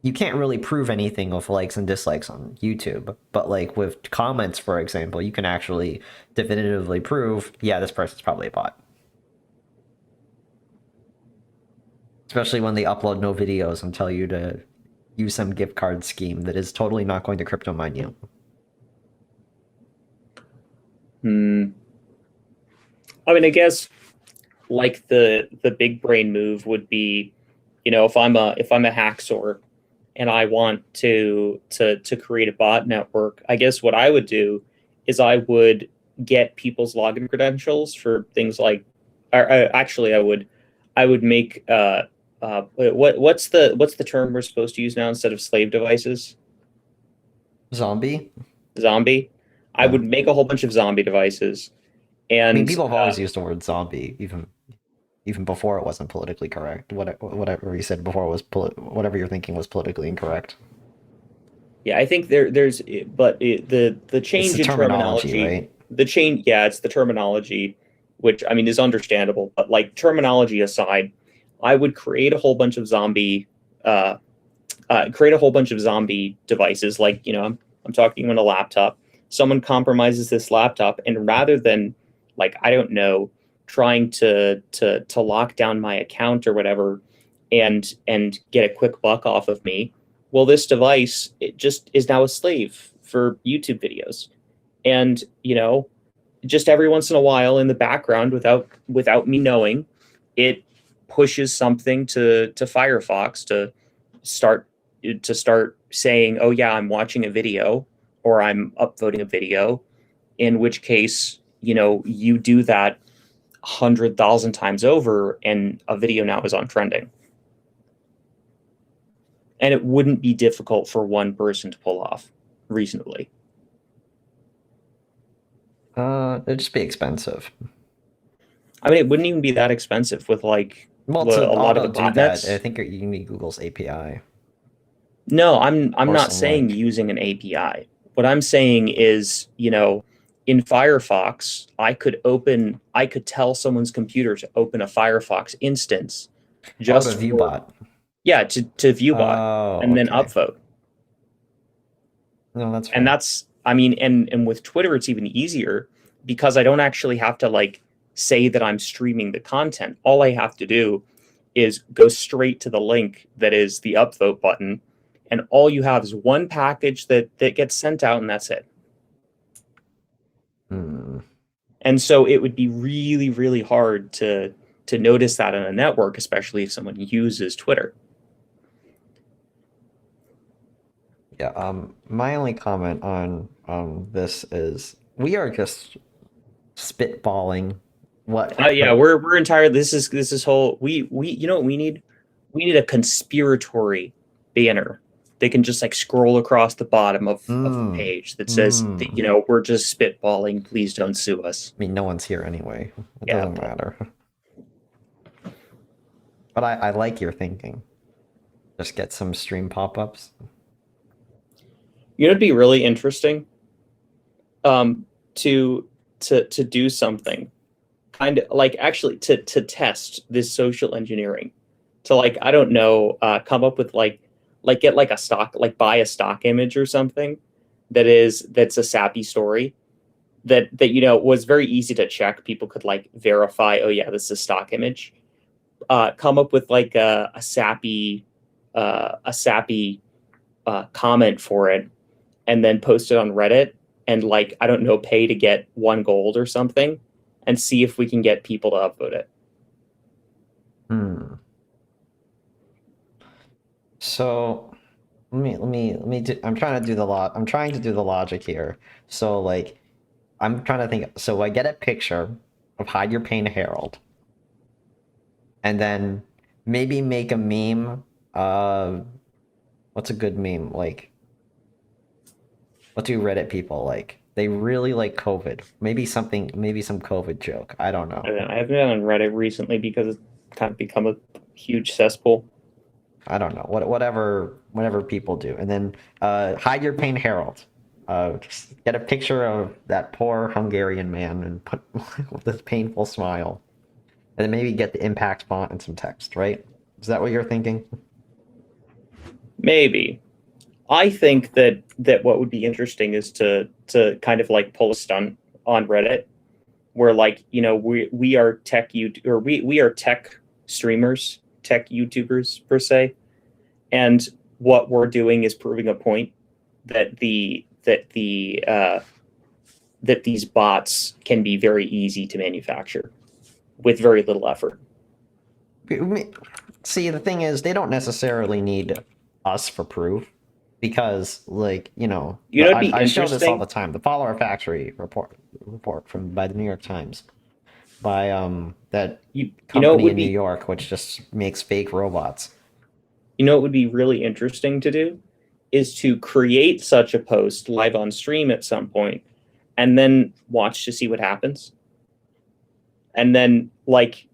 you can't really prove anything with likes and dislikes on YouTube, but like with comments, for example, you can actually definitively prove, yeah, this person's probably a bot. Especially when they upload no videos and tell you to use some gift card scheme that is totally not going to crypto mine you. Hmm. I mean, I guess like the big brain move would be, if I'm a hacksaw and I want to create a bot network, I guess what I would do is I would get people's login credentials for things like, or, actually I would make what's the term we're supposed to use now instead of slave devices? Zombie? Zombie. I Yeah. would make a whole bunch of zombie devices, I mean, and people have always used the word zombie, even before it wasn't politically correct. Whatever you said before was whatever you're thinking was politically incorrect. yeah, I think but the It's the change in terminology, terminology, right? yeah, it's the terminology, which I mean is understandable. But like terminology aside, I would uh, create a whole bunch of zombie devices. Like I'm talking on a laptop. Someone compromises this laptop, and rather than, like, I don't know, trying to lock down my account or whatever, and get a quick buck off of me. Well, this device, it just is now a slave for YouTube videos. And, just every once in a while in the background, without me knowing, it pushes something to Firefox start to start saying, oh yeah, I'm watching a video or I'm upvoting a video, in which case, you do that 100,000 times over and a video now is on trending. And it wouldn't be difficult for one person to pull off reasonably. It'd just be expensive. I mean, it wouldn't even be that expensive with like Well, a to lot of auto the do that, I botnets. think you need Google's API No, I'm or not some saying link. using an API. What I'm saying is, in Firefox, I could tell someone's computer to open a Firefox instance Oh, the just view for, bot. yeah, to viewbot Oh, and then okay. upvote. No, that's And fair. that's, I mean, and with Twitter, it's even easier because I don't actually have to like say that I'm streaming the content. All I have to do is go straight to the link that is the upvote button, and all you have is one package that gets sent out, and that's it. Hmm. And so it would be really, really hard to notice that on a network, especially if someone uses Twitter. Yeah. My only comment on this is we are just spitballing what Yeah, could. we're entirely. This is whole. We what we need? We need a conspiratory banner. They can just like scroll across the bottom of the Mm, page that says that, mm. we're just spitballing. Please don't sue us. I mean, no one's here anyway. It Yeah, doesn't but matter. But I like your thinking. Just get some stream pop-ups. it'd be really interesting um to to do something kind of like actually to test this social engineering, to like, I don't know, come up with like get like a stock, like buy a stock image or something that's a sappy story that was very easy to check. People could like verify, oh yeah, this is a stock image. Come up with like a sappy comment for it, and then post it on Reddit, and like, I don't know, pay to get 1 gold or something, and see if we can get people to upvote it. Hmm. So let me do, I'm trying to do the lot. I'm trying to do the logic here. So like I'm trying to think. So I get a picture of Hide Your Pain Harold, and then maybe make a meme. What's a good meme? Like, what do Reddit people like? They really like COVID. Maybe something. Maybe some COVID joke. I don't I know. don't know. I haven't been on Reddit recently because it's kind of become a huge cesspool. I don't know. Whatever people do, and then Hide Your Pain Harold. Just get a picture of that poor Hungarian man and put with this painful smile, and then maybe get the impact font and some text. Right? Is that what you're thinking? Maybe. I think that what would be interesting is to kind of like pull a stunt on Reddit where, like, we are or we are tech streamers, tech YouTubers per se, and what we're doing is proving a point that that these bots can be very easy to manufacture with very little effort. See, the thing is, they don't necessarily need us for proof because, like, It'd be I show this all interesting. the time. The Follower Factory report from by the New York Times by that You know it company would in New be York which just makes fake robots. what would be really interesting to do is to create such a post live on stream at some point, and then watch to see what happens. And then, like,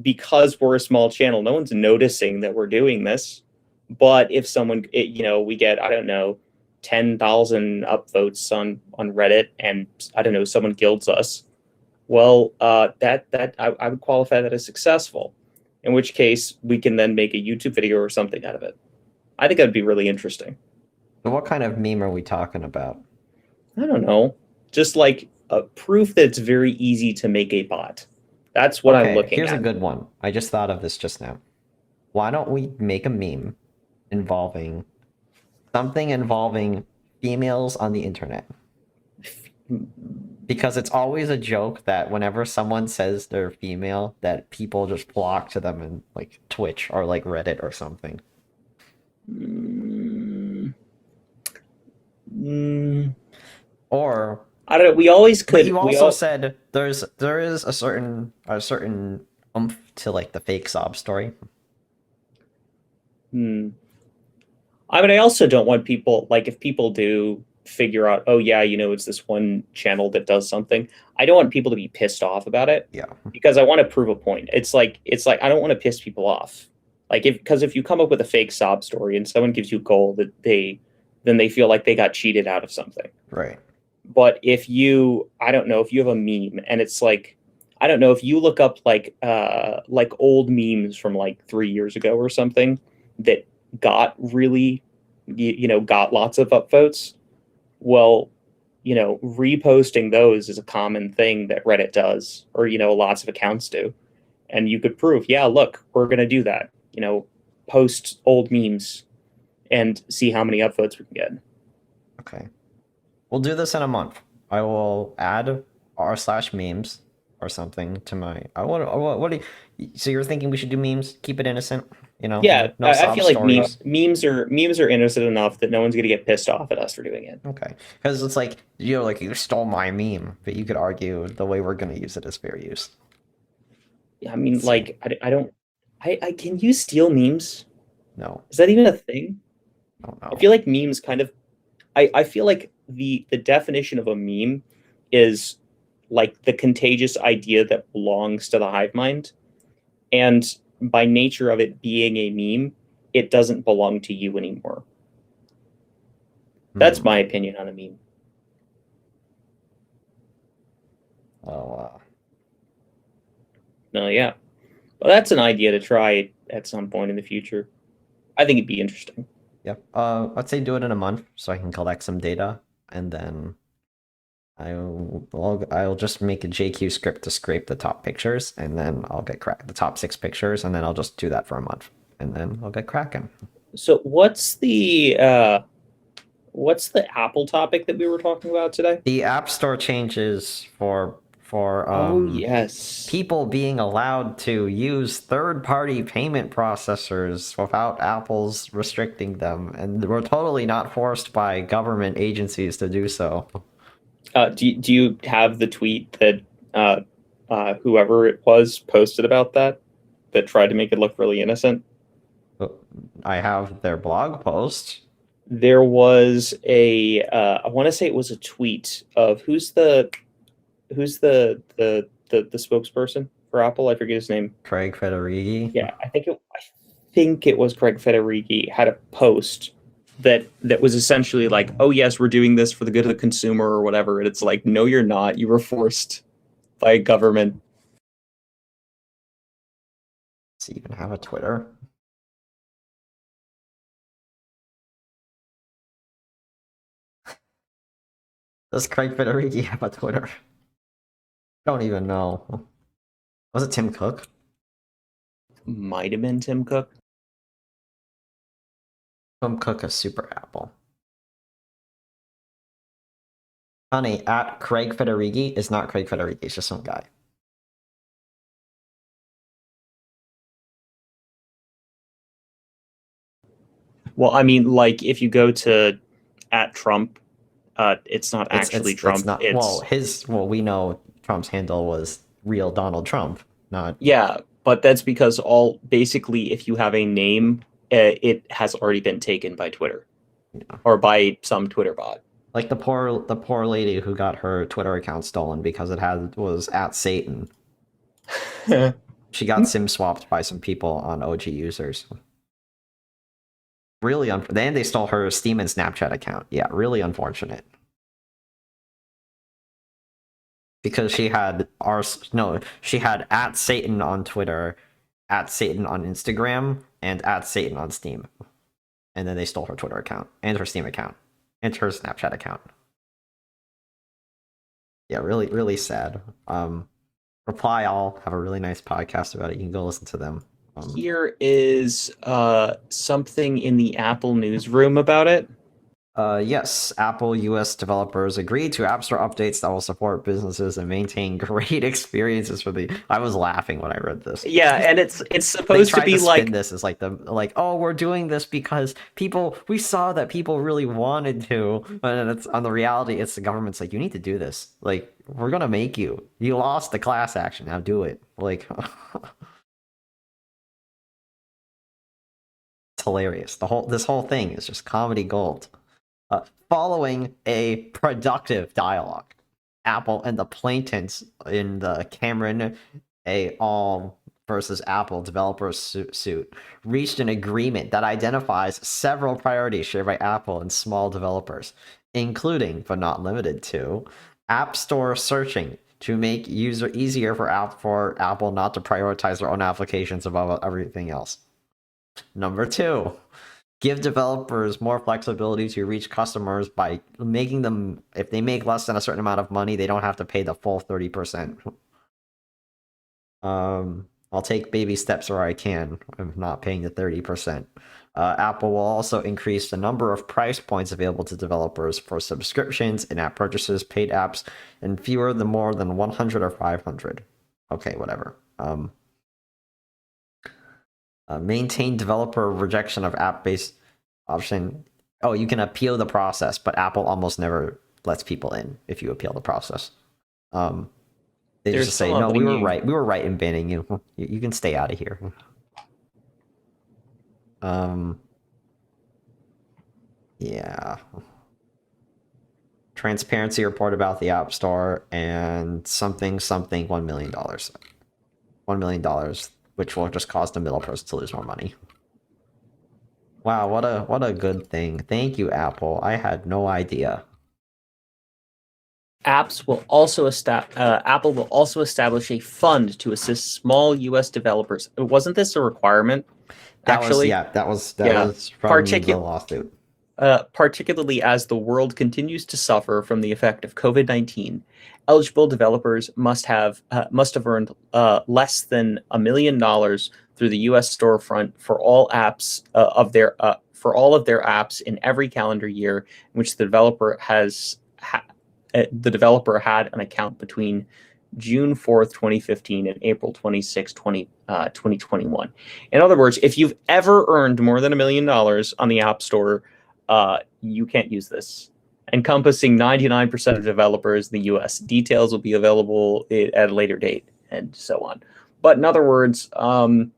because we're a small channel, no one's noticing that we're doing this. But if we get, I don't know, 10,000 upvotes on Reddit, and I don't know, someone guilds us. Well, that I would qualify that as successful. In which case, we can then make a YouTube video or something out of it. I think that'd be really interesting. So what kind of meme are we talking about? I don't know, just like a proof that it's very easy to make a bot. That's what I'm Okay, looking here's a at. good one. I just thought of this just now. Why don't we make a meme involving something involving females on the internet? Because it's always a joke that whenever someone says they're female, that people just flock to them in like Twitch or like Reddit or something. Mm, mm, Or, I don't know. We always but could. you We also all. said there is a certain oomph to like the fake sob story. Hmm. I mean, I also don't want people like if people do figure out, oh yeah, it's this one channel that does something. I don't want people to be pissed off about it Yeah, because I want to prove a point. It's like I don't want to piss people off. Like if you come up with a fake sob story and someone gives you gold that then they feel like they got cheated out of something. right. But if you I don't know if you have a meme and it's like I don't know if you look up like old memes from like 3 years ago or something that got really got lots of upvotes. Well, reposting those is a common thing that Reddit does, or lots of accounts do, and you could prove, yeah, look, we're gonna do that. Post old memes and see how many upvotes we can get. Okay. We'll do this in a month. I will add r/memes or something to my. I what do so you're thinking we should do memes? Keep it innocent, Yeah, no I sob feel like stories. memes are innocent enough that no one's gonna get pissed off at us for doing it. Okay, because it's like like you stole my meme, but you could argue the way we're gonna use it is fair use. I mean, Let's see. like, I don't, I can you steal memes? No, Is that even a thing? I don't I feel know. like memes kind of, I feel like the definition of a meme is like the contagious idea that belongs to the hive mind, and by nature of it being a meme, it doesn't belong to you anymore. That's Hmm. my opinion on a meme. Oh, No, yeah, well, that's an idea to try at some point in the future. I think it'd be interesting. yep. Let's say do it in a month so I can collect some data, and then I'll just make a JQ script to scrape the top pictures, and then I'll get the top 6 pictures, and then I'll just do that for a month, and then I'll get cracking. So what's the Apple topic that we were talking about today? The App Store changes for Oh yes. people being allowed to use third-party payment processors without Apple's restricting them, and we're totally not forced by government agencies to do so. Do you have the tweet that whoever it was posted about that tried to make it look really innocent? I have their blog post. There was I want to say it was a tweet of who's the spokesperson for Apple. I forget his name. Craig Federighi. Yeah, I think it was Craig Federighi had a post that was essentially like, "Oh yes, we're doing this for the good of the consumer or whatever." And it's like, "No, you're not. You were forced by a government." Does he even have a Twitter? Does Craig Federighi have a Twitter? Don't even know. Was it Tim Cook? Might have been Tim Cook. Tim Cook is Super Apple. Honey, at Craig Federighi is not Craig Federighi, it's just some guy. Well, I mean, like if you go to at Trump, it's not actually It's Trump. not we know Trump's handle was real Donald Trump, not Yeah, but that's because all basically, if you have a name, it has already been taken by Twitter or by some Twitter bot. like the poor lady who got her Twitter account stolen because it was at Satan. She got SIM swapped by some people on OG users. Really then they stole her Steam and Snapchat account. Yeah, really unfortunate. Because she had at Satan on Twitter, at Satan on Instagram, and at Satan on Steam. And then they stole her Twitter account and her Steam account and her Snapchat account. Yeah, really, really sad. Reply All have a really nice podcast about it. You can go listen to them. Here is something in the Apple newsroom about it. Yes, Apple US developers agreed to App Store updates that will support businesses and maintain great experiences for the. I was laughing when I read this. Yeah, and it's They supposed to tried be to spin like, this as like oh, we're doing this because we saw that people really wanted to, and it's on the reality it's the government's like, you need to do this, like we're gonna make you lost the class action, now do it, like it's hilarious. This whole thing is just comedy gold. Following a productive dialogue, Apple and the plaintiffs in the Cameron A. All versus Apple developer suit reached an agreement that identifies several priorities shared by Apple and small developers, including, but not limited to, App Store searching to make user easier for Apple not to prioritize their own applications above everything else. Number two, give developers more flexibility to reach customers by making them, if they make less than a certain amount of money, they don't have to pay the full 30%. I'll take baby steps where I can. I'm not paying the 30%. Apple will also increase the number of price points available to developers for subscriptions, in-app purchases, paid apps, and fewer than more than 100 or 500. Okay, whatever. Maintain developer rejection of app-based option. Oh, you can appeal the process, but Apple almost never lets people in if you appeal the process. They they're just still say, not no, we letting were you. right. We were right in banning you. You can stay out of here. Yeah. Transparency report about the App Store and something $1 million. $1 million, which will just cause the middle person to lose more money. Wow, what a good thing. Thank you, Apple. I had no idea. Apple will also establish a fund to assist small U.S. developers. Wasn't this a requirement? Actually, That yeah. was from the lawsuit. Particularly as the world continues to suffer from the effect of COVID-19, eligible developers must have earned less than $1 million through the U.S. storefront for all apps for all of their apps in every calendar year in which the developer had an account between June 4th, 2015 and April 26th, 2021. In other words, if you've ever earned more than $1 million on the App Store, you can't use this. Encompassing 99% of developers in the US. Details will be available at a later date and so on. But in other words, we're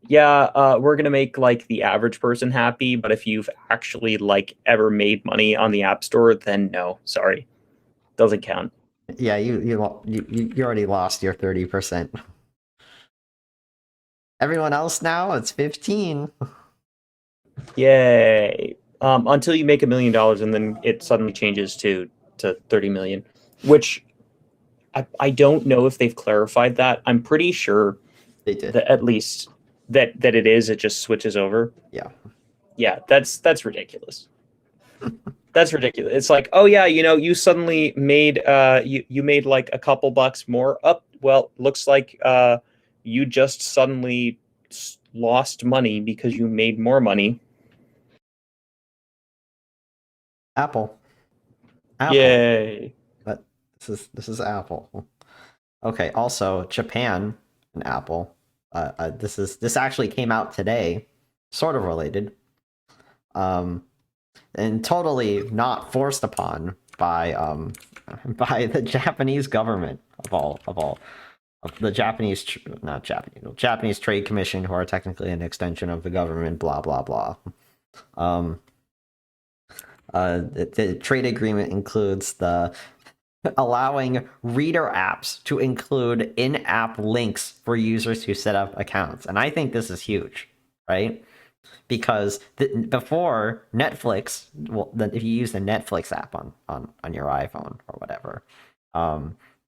going to make like the average person happy, but if you've actually like ever made money on the App Store, then no, sorry. Doesn't count. Yeah, you already lost your 30%. Everyone else now, it's 15. Yay. Until you make $1 million and then it suddenly changes to 30 million, which I don't know if they've clarified that. I'm pretty sure They did. that at least that it just switches over. Yeah. Yeah, that's ridiculous. That's ridiculous. It's like, oh yeah, you suddenly made you made like a couple bucks more. Well, looks like you just suddenly lost money because you made more money. Apple. Yay. But this is Apple. Okay, also Japan and Apple. This actually came out today, sort of related. And totally not forced upon by the Japanese government of the Japanese Trade Commission, who are technically an extension of the government. Blah blah blah. The trade agreement includes the allowing reader apps to include in-app links for users who set up accounts, and I think this is huge, right? Because before Netflix, well, if you use the Netflix app on your iPhone or whatever,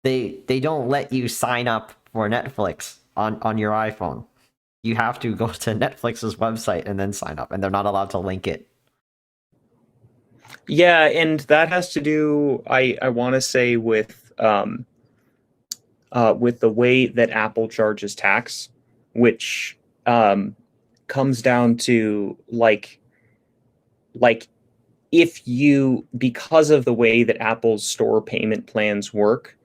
they don't let you sign up for Netflix on your iPhone. You have to go to Netflix's website and then sign up, and they're not allowed to link it. Yeah, and that has to do, I want to say, with the way that Apple charges tax, which comes down to like if you, because of the way that Apple's store payment plans work,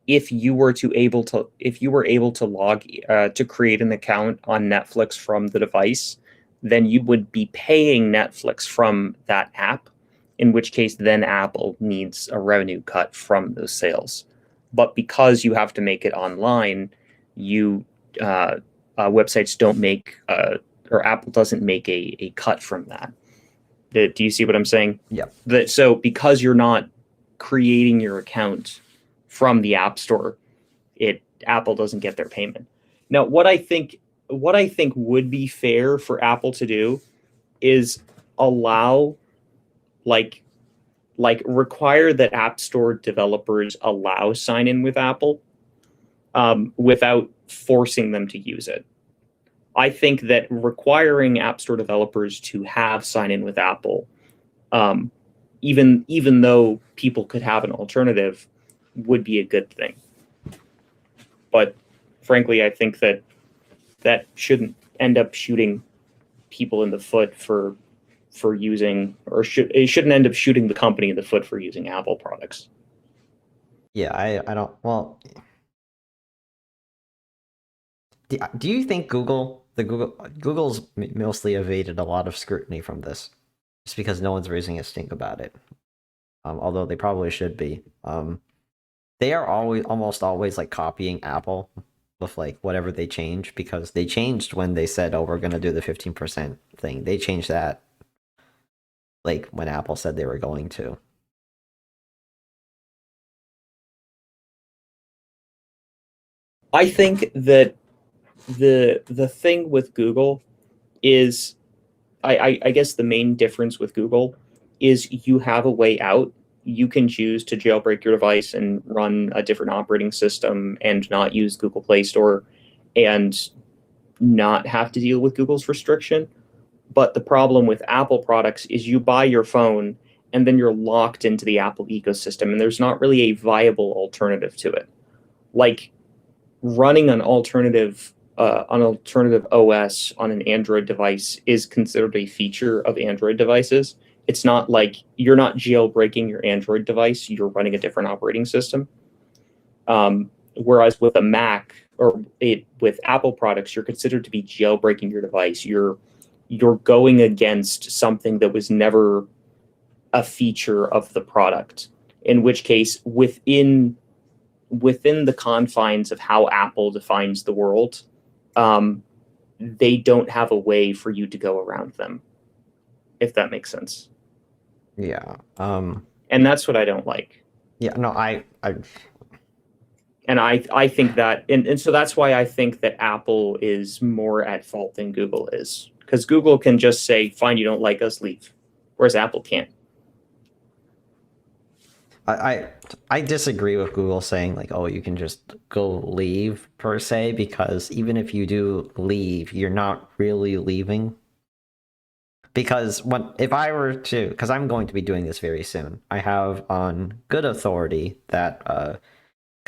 if you were able to log to create an account on Netflix from the device, then you would be paying Netflix from that app, in which case then Apple needs a revenue cut from those sales. But because you have to make it online, you websites don't make or Apple doesn't make a cut from that. Do you see what I'm saying? Yeah. So because you're not creating your account from the App Store, Apple doesn't get their payment. Now, what I think would be fair for Apple to do is allow like require that App Store developers allow sign in with Apple without forcing them to use it. I think that requiring App Store developers to have sign in with Apple, um, even though people could have an alternative, would be a good thing. But frankly, I think that shouldn't end up shooting people in the foot for using, or it shouldn't end up shooting the company in the foot for using Apple products. Yeah, I don't. Well, do you think Google's mostly evaded a lot of scrutiny from this, just because no one's raising a stink about it? Although they probably should be. They are almost always like copying Apple with like whatever they change, because they changed when they said, "Oh, we're gonna do the 15% thing." They changed that like when Apple said they were going to. I think that the thing with Google is, I guess the main difference with Google is you have a way out. You can choose to jailbreak your device and run a different operating system and not use Google Play Store and not have to deal with Google's restriction. But the problem with Apple products is you buy your phone and then you're locked into the Apple ecosystem, and there's not really a viable alternative to it. Like running an alternative OS on an Android device is considered a feature of Android devices. It's not like you're not jailbreaking your Android device; you're running a different operating system. Whereas with a Mac with Apple products, you're considered to be jailbreaking your device. You're going against something that was never a feature of the product. In which case, within the confines of how Apple defines the world, they don't have a way for you to go around them, if that makes sense. Yeah. And that's what I don't like. Yeah. No. And I think that, and so that's why I think that Apple is more at fault than Google is. Because Google can just say, fine, you don't like us, leave. Whereas Apple can't. I I disagree with Google saying like, oh, you can just go leave per se, because even if you do leave, you're not really leaving. Because if I were to, because I'm going to be doing this very soon, I have on good authority that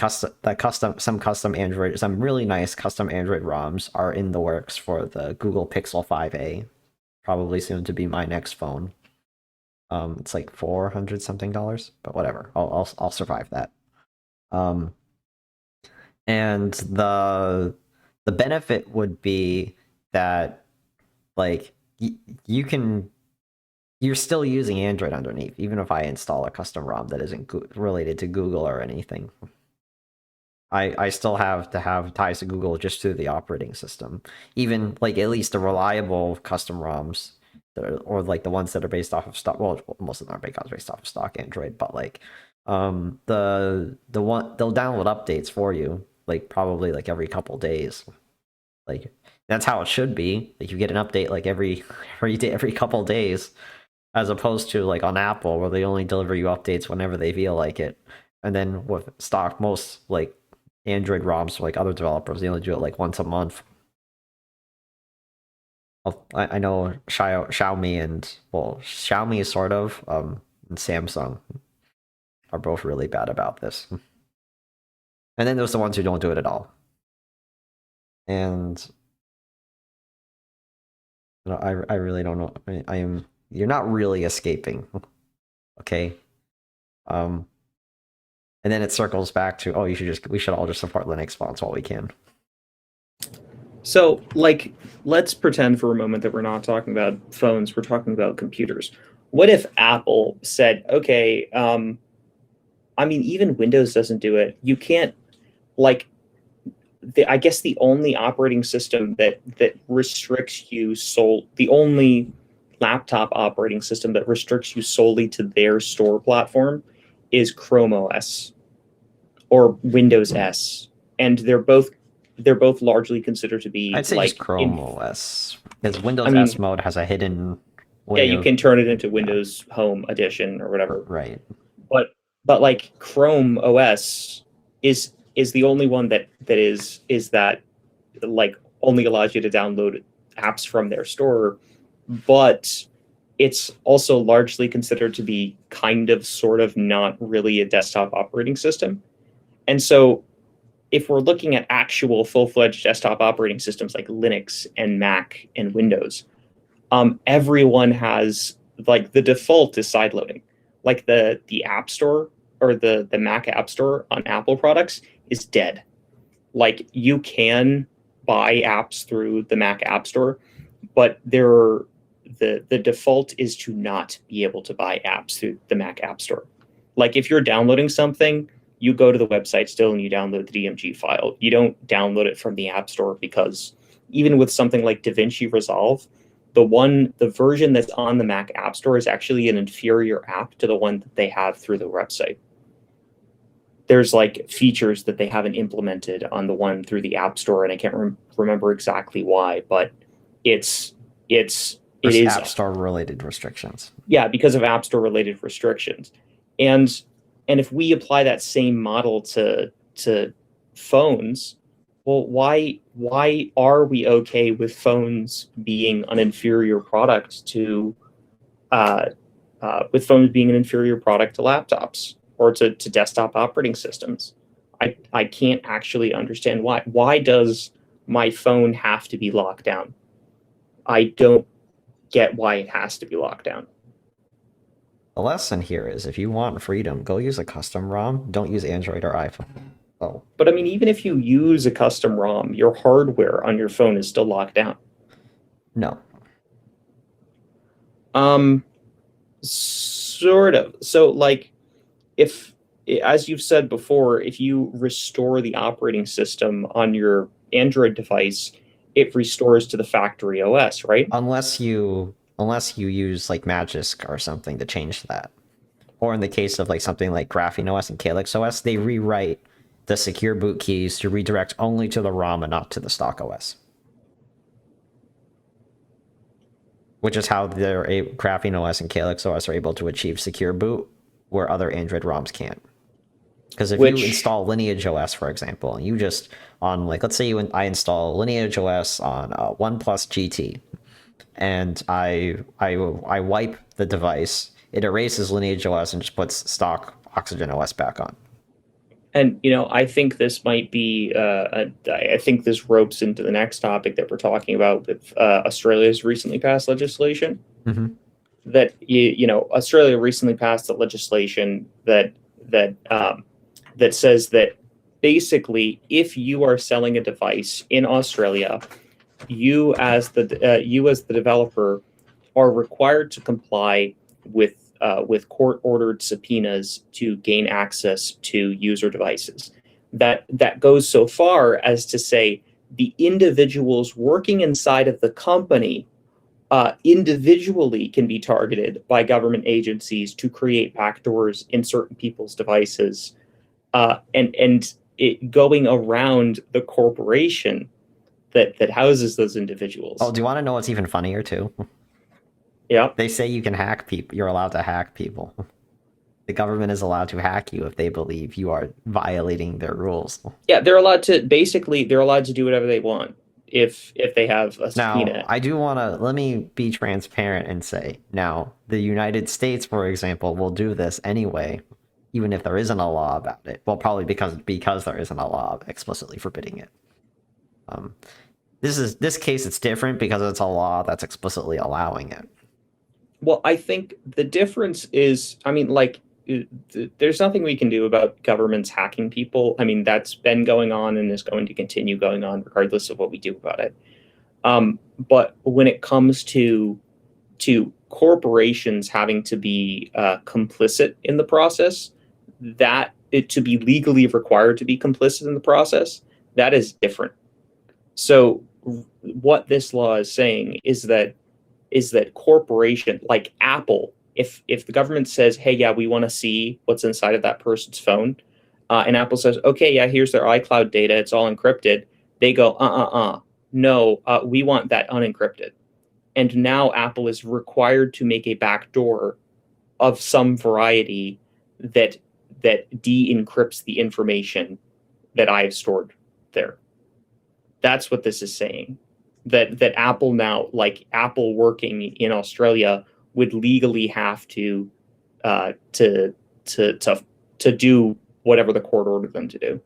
some really nice custom Android ROMs are in the works for the Google Pixel 5a, probably soon to be my next phone. It's like $400 something, but whatever. I'll survive that. Um, and the benefit would be that like you can you're still using Android underneath, even if I install a custom ROM that isn't related to Google or anything. I still have to have ties to Google just through the operating system. Even like at least the reliable custom ROMs, or like the ones that are based off of stock. Well, most of them are based off of stock Android, but like the one they'll download updates for you, like probably like every couple days. Like that's how it should be. Like you get an update like every couple days, as opposed to like on Apple where they only deliver you updates whenever they feel like it. And then with stock, most like Android ROMs, like other developers, they only do it like once a month. I know Xiaomi Xiaomi is sort of, and Samsung are both really bad about this. And then there's the ones who don't do it at all. And I really don't know. I am. You're not really escaping. Okay. Um, and then it circles back to, oh, we should all just support Linux fonts while we can. So, like, let's pretend for a moment that we're not talking about phones, we're talking about computers. What if Apple said, okay, I mean, even Windows doesn't do it. You can't, like, I guess the only operating system that restricts you the only laptop operating system that restricts you solely to their store platform is Chrome OS or Windows S, and they're both largely considered to be I'd say just like in. Chrome OS because I Windows S mean, mode has a hidden yeah, way you of, can turn it into yeah, Windows Home Edition or whatever, right. but like Chrome OS is the only one that that like only allows you to download apps from their store, but it's also largely considered to be kind of sort of not really a desktop operating system. And so if we're looking at actual full-fledged desktop operating systems like Linux and Mac and Windows, everyone has, like, the default is sideloading. Like the App Store or the Mac App Store on Apple products is dead. Like, you can buy apps through the Mac App Store, but the default is to not be able to buy apps through the Mac App Store. Like, if you're downloading something, you go to the website still and you download the DMG file. You don't download it from the App Store, because even with something like DaVinci Resolve, the version that's on the Mac App Store is actually an inferior app to the one that they have through the website. There's like features that they haven't implemented on the one through the App Store, and I can't remember exactly why, but it's it There's is App Store related restrictions. yeah, because of App Store related restrictions. And if we apply that same model to phones, well, why are we okay with phones being an inferior product to uh, laptops or to desktop operating systems? I can't actually understand why. Why does my phone have to be locked down? I don't get why it has to be locked down. The lesson here is if you want freedom, go use a custom ROM. Don't use Android or iPhone. Oh, But I mean, even if you use a custom ROM, your hardware on your phone is still locked down. no. Um, Sort of. So, like, if, as you've said before, if you restore the operating system on your Android device, it restores to the factory OS, right? Unless you use like Magisk or something to change that. Or in the case of like something like Graphene OS and Calyx OS, they rewrite the secure boot keys to redirect only to the ROM and not to the stock OS. Which is how Graphene OS and Calyx OS are able to achieve secure boot where other Android ROMs can't. Because if you Which, install Lineage OS, for example, and you just on like let's say I install Lineage OS on OnePlus GT, and I wipe the device, it erases Lineage OS and just puts stock Oxygen OS back on. and I think this might be, I think this ropes into the next topic that we're talking about with Australia's recently passed legislation. Mm-hmm. That Australia recently passed a legislation that says that basically, if you are selling a device in Australia, you as the developer are required to comply with court ordered subpoenas to gain access to user devices. That goes so far as to say the individuals working inside of the company individually can be targeted by government agencies to create backdoors in certain people's devices, and it going around the corporation that houses those Oh, individuals. do you want to know what's even funnier too? Yeah, They say you can hack people. You're allowed to hack people. The government is allowed to hack you if they believe you are violating their rules. yeah, they're allowed to do whatever they want if they have a Now, subpoena. I do want to let me be transparent and say now the United States, for example, will do this anyway, even if there isn't a law about it. Well, probably because there isn't a law explicitly forbidding it. Um, This case, it's different because it's a law that's explicitly allowing it. Well, I think the difference is, I mean, like, there's nothing we can do about governments hacking people. I mean, that's been going on and is going to continue going on regardless of what we do about it. But when it comes to corporations having to be complicit in the process, that it to be legally required to be complicit in the process, that is different. So what this law is saying is that corporation like Apple, if the government says, hey, yeah, we want to see what's inside of that person's phone, and Apple says, okay, yeah, here's their iCloud data, it's all encrypted, they go, no, we want that unencrypted. And now Apple is required to make a backdoor of some variety that de-encrypts the information that I've stored there. That's what this is saying. That Apple now, like Apple working in Australia, would legally have to uh, to to to to do whatever the court ordered them to do,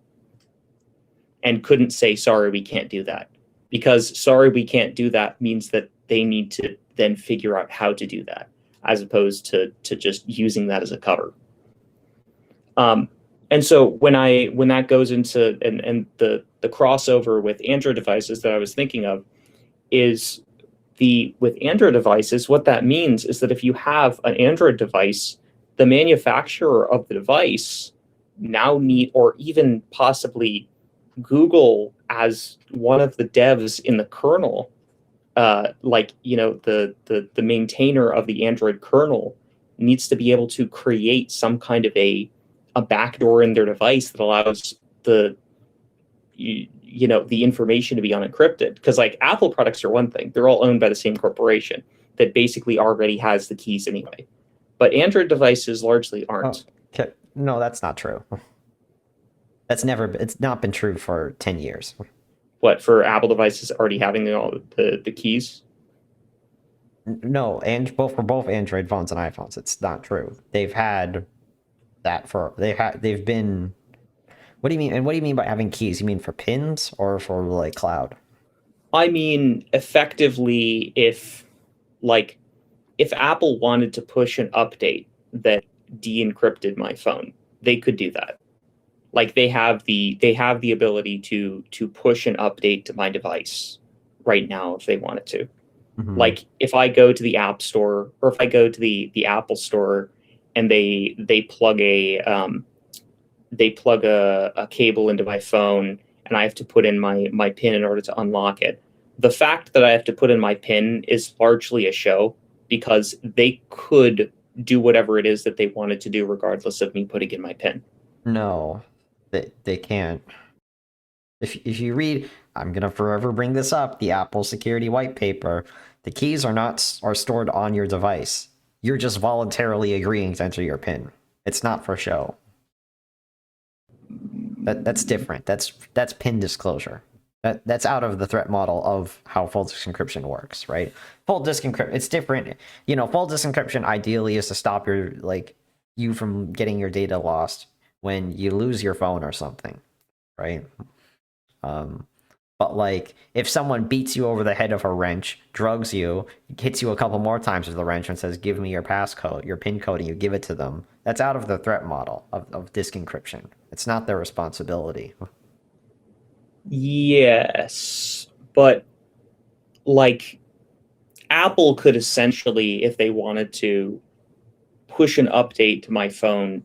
and couldn't say sorry, we can't do that, because sorry, we can't do that means that they need to then figure out how to do that, as opposed to just using that as a cover. Um, and so when that goes into and the crossover with Android devices that I was thinking of is the with Android devices, what that means is that if you have an Android device, the manufacturer of the device now need, or even possibly Google as one of the devs in the kernel, like the maintainer of the Android kernel needs to be able to create some kind of a backdoor in their device that allows the the information to be unencrypted. Because like Apple products are one thing; they're all owned by the same corporation that basically already has the keys anyway. But Android devices largely Oh, aren't. okay. No, that's not true. It's not been true for 10 years. What, for Apple devices already having all the keys? No, and for both Android phones and iPhones, it's not true. They've had that for they've been. What do you mean? And what do you mean by having keys? You mean for pins or for like cloud? I mean, effectively, like if Apple wanted to push an update that de-encrypted my phone, they could do that. Like they have the ability to push an update to my device right now if they wanted to. Mm-hmm. Like if I go to the App Store, or if I go to the Apple Store and they plug a cable into my phone, and I have to put in my pin in order to unlock it. The fact that I have to put in my pin is largely a show, because they could do whatever it is that they wanted to do regardless of me putting in my pin. No, they can't. If you read, I'm gonna forever bring this up, the Apple Security White Paper, the keys are stored on your device. You're just voluntarily agreeing to enter your PIN. It's not for show. That's different. That's PIN disclosure. That's out of the threat model of how full disk encryption works, right? Full disk encryption, it's different. Full disk encryption ideally is to stop you from getting your data lost when you lose your phone or something, right? Um, but like if someone beats you over the head with a wrench, drugs you, hits you a couple more times with the wrench and says, "Give me your passcode, your PIN code," and you give it to them, that's out of the threat model of disk encryption. It's not their responsibility. Yes, but like Apple could essentially, if they wanted to, push an update to my phone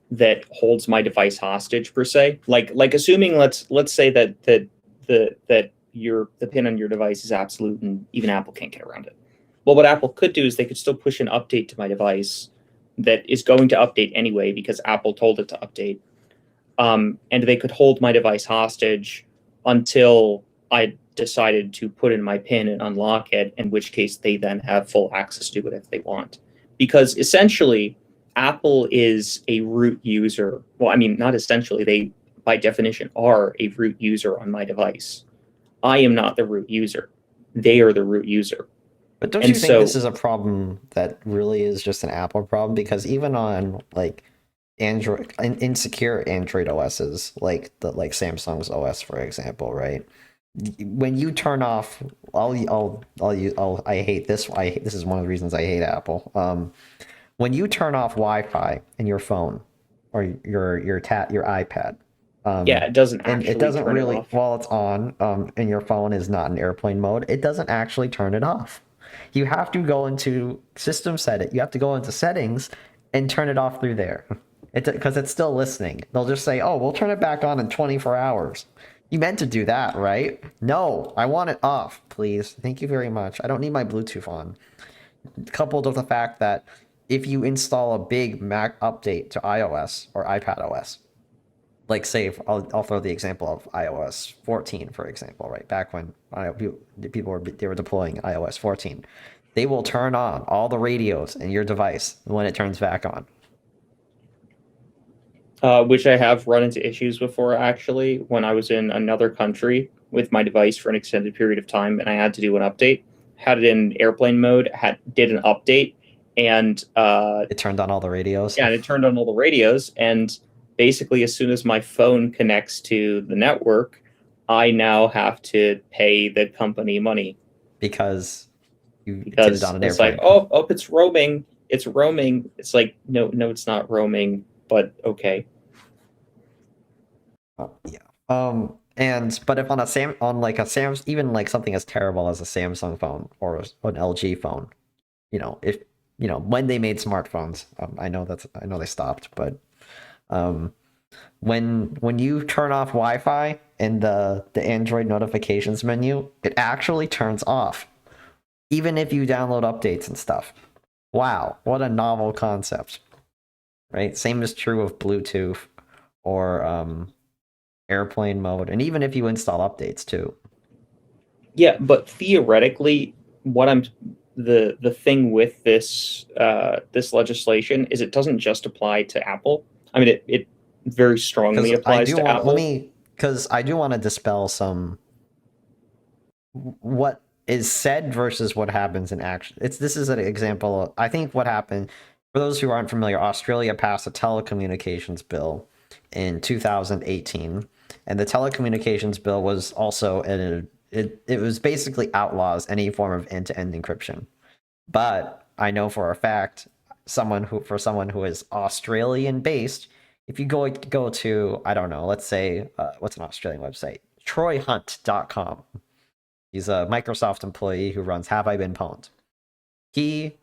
that holds my device hostage per se. Like assuming let's say that your the pin on your device is absolute and even Apple can't get around it. Well, what Apple could do is they could still push an update to my device that is going to update anyway because Apple told it to update. And they could hold my device hostage until I decided to put in my PIN and unlock it, in which case they then have full access to it if they want. Because essentially, Apple is a root user. Well, I mean, not essentially, they by definition are a root user on my device. I am not the root user. They are the root user. But don't And you think this so is a problem that really is just an Apple problem? Because even on like insecure Android OSs, like Samsung's OS, for example, right? when you turn off, I hate this. This is one of the reasons I hate Apple. When you turn off Wi-Fi in your phone or your iPad, Yeah, it doesn't and it actually doesn't turn it really, off. while it's on, and your phone is not in airplane mode, it doesn't actually turn it off. You have to go into system set. You have to go into settings and turn it off through there. Because it's still listening. They'll just say, "Oh, we'll turn it back on in 24 hours." You meant to do that, right? No, I want it off, please. Thank you very much. I don't need my Bluetooth on. Coupled with the fact that if you install a big Mac update to iOS or iPad OS, like say, I'll throw the example of iOS 14, for example, right? Back when people were deploying iOS 14, they will turn on all the radios in your device when it turns back on. Which I have run into issues before actually when I was in another country with my device for an extended period of time and I had to do an update. Had it in airplane mode, did an update, and It turned on all the radios. yeah, and it turned on all the radios. And basically, as soon as my phone connects to the network, I now have to pay the company money Because you did it on because an it's like, airplane. oh, it's roaming. It's roaming. It's like, no, it's not roaming, but okay. Yeah. And but if on a on like a even like something as terrible as a Samsung phone or an LG phone, if when they made smartphones, I know they stopped, but um, when you turn off Wi-Fi in the Android notifications menu, it actually turns off, even if you download updates and stuff. Wow, what a novel concept, right? Same is true of Bluetooth or airplane mode, and even if you install updates too. Yeah, but theoretically, what I'm the thing with this legislation is it doesn't just apply to Apple. I mean, it very strongly Because I applies do to want let Apple. me because I do want to dispel some what is said versus what happens in action. This is an example of, I think what happened, for those who aren't familiar, Australia passed a telecommunications bill in 2018, and the telecommunications bill was also it was basically outlaws any form of end-to-end encryption. But I know for a fact, someone who is Australian based, if you go to, I don't know, let's say, what's an Australian website? TroyHunt.com. He's a Microsoft employee who runs Have I Been Pwned. He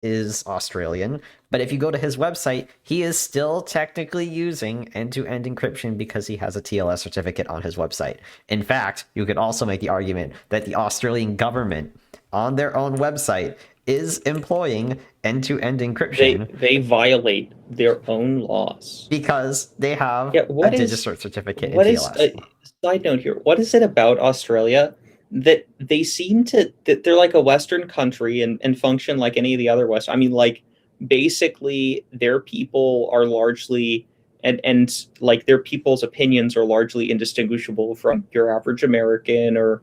is Australian, but if you go to his website, he is still technically using end-to-end encryption because he has a TLS certificate on his website. In fact, you could also make the argument that the Australian government on their own website is employing end-to-end encryption They violate their own laws. because they have Yeah, a DigiCert certificate in what is TLS. side note here? What is it about Australia that they seem to that they're like a Western country and function like any of the other West? I mean, like basically their people are largely and like their people's opinions are largely indistinguishable from your average American or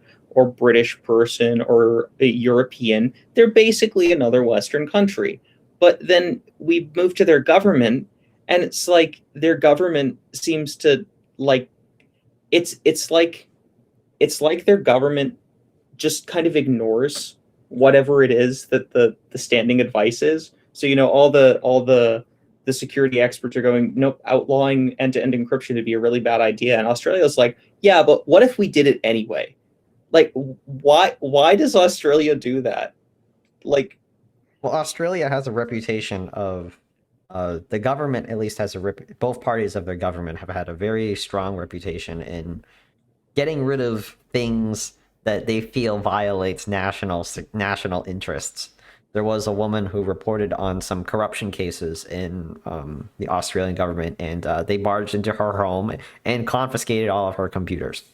British person or a European. They're basically another Western country. But then we move to their government and it's like their government seems to like it's it's like it's like their government just kind of ignores whatever it is that the standing advice is. So all the security experts are going, nope, outlawing end-to-end encryption would be a really bad idea. And Australia's like, yeah, but what if we did it anyway? Like, why does Australia do that? Like, Well, Australia has a reputation of the government at least has both parties of their government have had a very strong reputation in getting rid of things that they feel violates national interests. There was a woman who reported on some corruption cases in the Australian government, and they barged into her home and confiscated all of her computers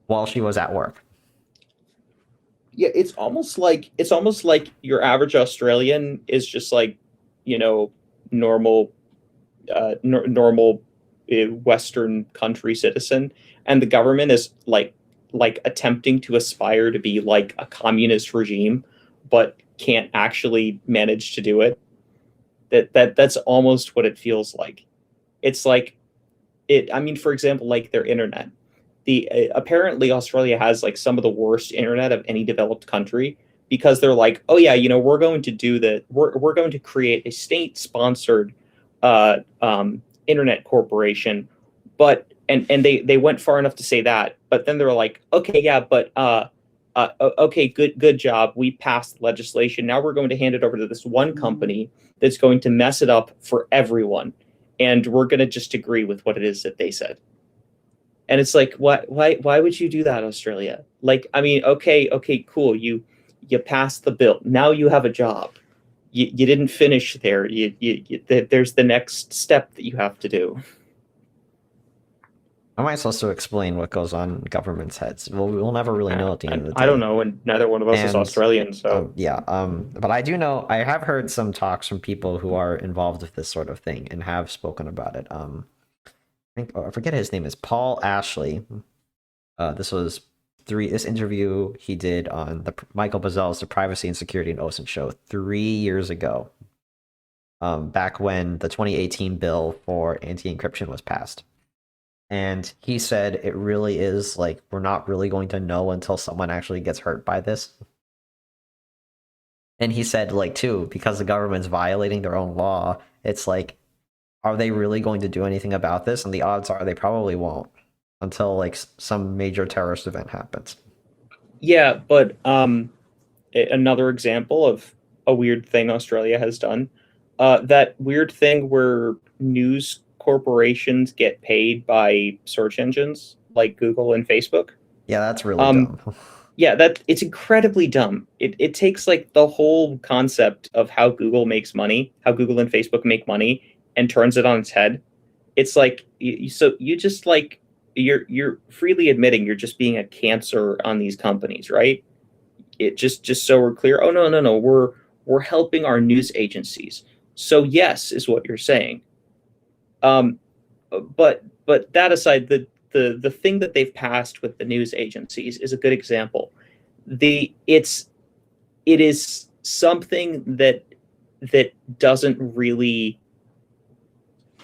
while she was at work. yeah, it's almost like your average Australian is just like, you know, normal normal Western country citizen, and the government is like attempting to aspire to be like a communist regime, but can't actually manage to do it. That's almost what it feels like. It's like it. I mean, for example, like their internet. the apparently Australia has like some of the worst internet of any developed country because they're like, oh yeah, we're going to do that. We're going to create a state sponsored uh, internet corporation, but and they went far enough to say that, but then they're like, okay, yeah, but okay, good job. We passed legislation. Now we're going to hand it over to this one company that's going to mess it up for everyone, and we're going to just agree with what it is that they said. And it's like, why would you do that, Australia? Like, I mean, okay, cool. You passed the bill. Now you have a job. You didn't finish there. There's the next step that you have to do. How am I supposed to explain what goes on in government's heads? Well, we'll never really know at the end of the I don't day. know, and neither one of us is And Australian, so yeah, but I do know I have heard some talks from people who are involved with this sort of thing and have spoken about it. I think I forget his name is Paul Ashley. This was this interview he did on the Michael Bazel's The Privacy and Security in OSINT show 3 years ago. Back when the 2018 bill for anti-encryption was passed. And he said it really is like we're not really going to know until someone actually gets hurt by this. And he said, like, too, because the government's violating their own law, it's like, are they really going to do anything about this? And the odds are they probably won't until like some major terrorist event happens. yeah. But another example of a weird thing Australia has done, that weird thing where news corporations get paid by search engines like Google and Facebook. Yeah, that's really Um, dumb. yeah, that it's incredibly dumb. It takes like the whole concept of how Google makes money, how Google and Facebook make money, and turns it on its head. It's like so you just like you're freely admitting you're just being a cancer on these companies, right? It just so we're clear. Oh no, we're helping our news agencies. So yes, is what you're saying. Um, but that aside, the thing that they've passed with the news agencies is a good example. The it is something that doesn't really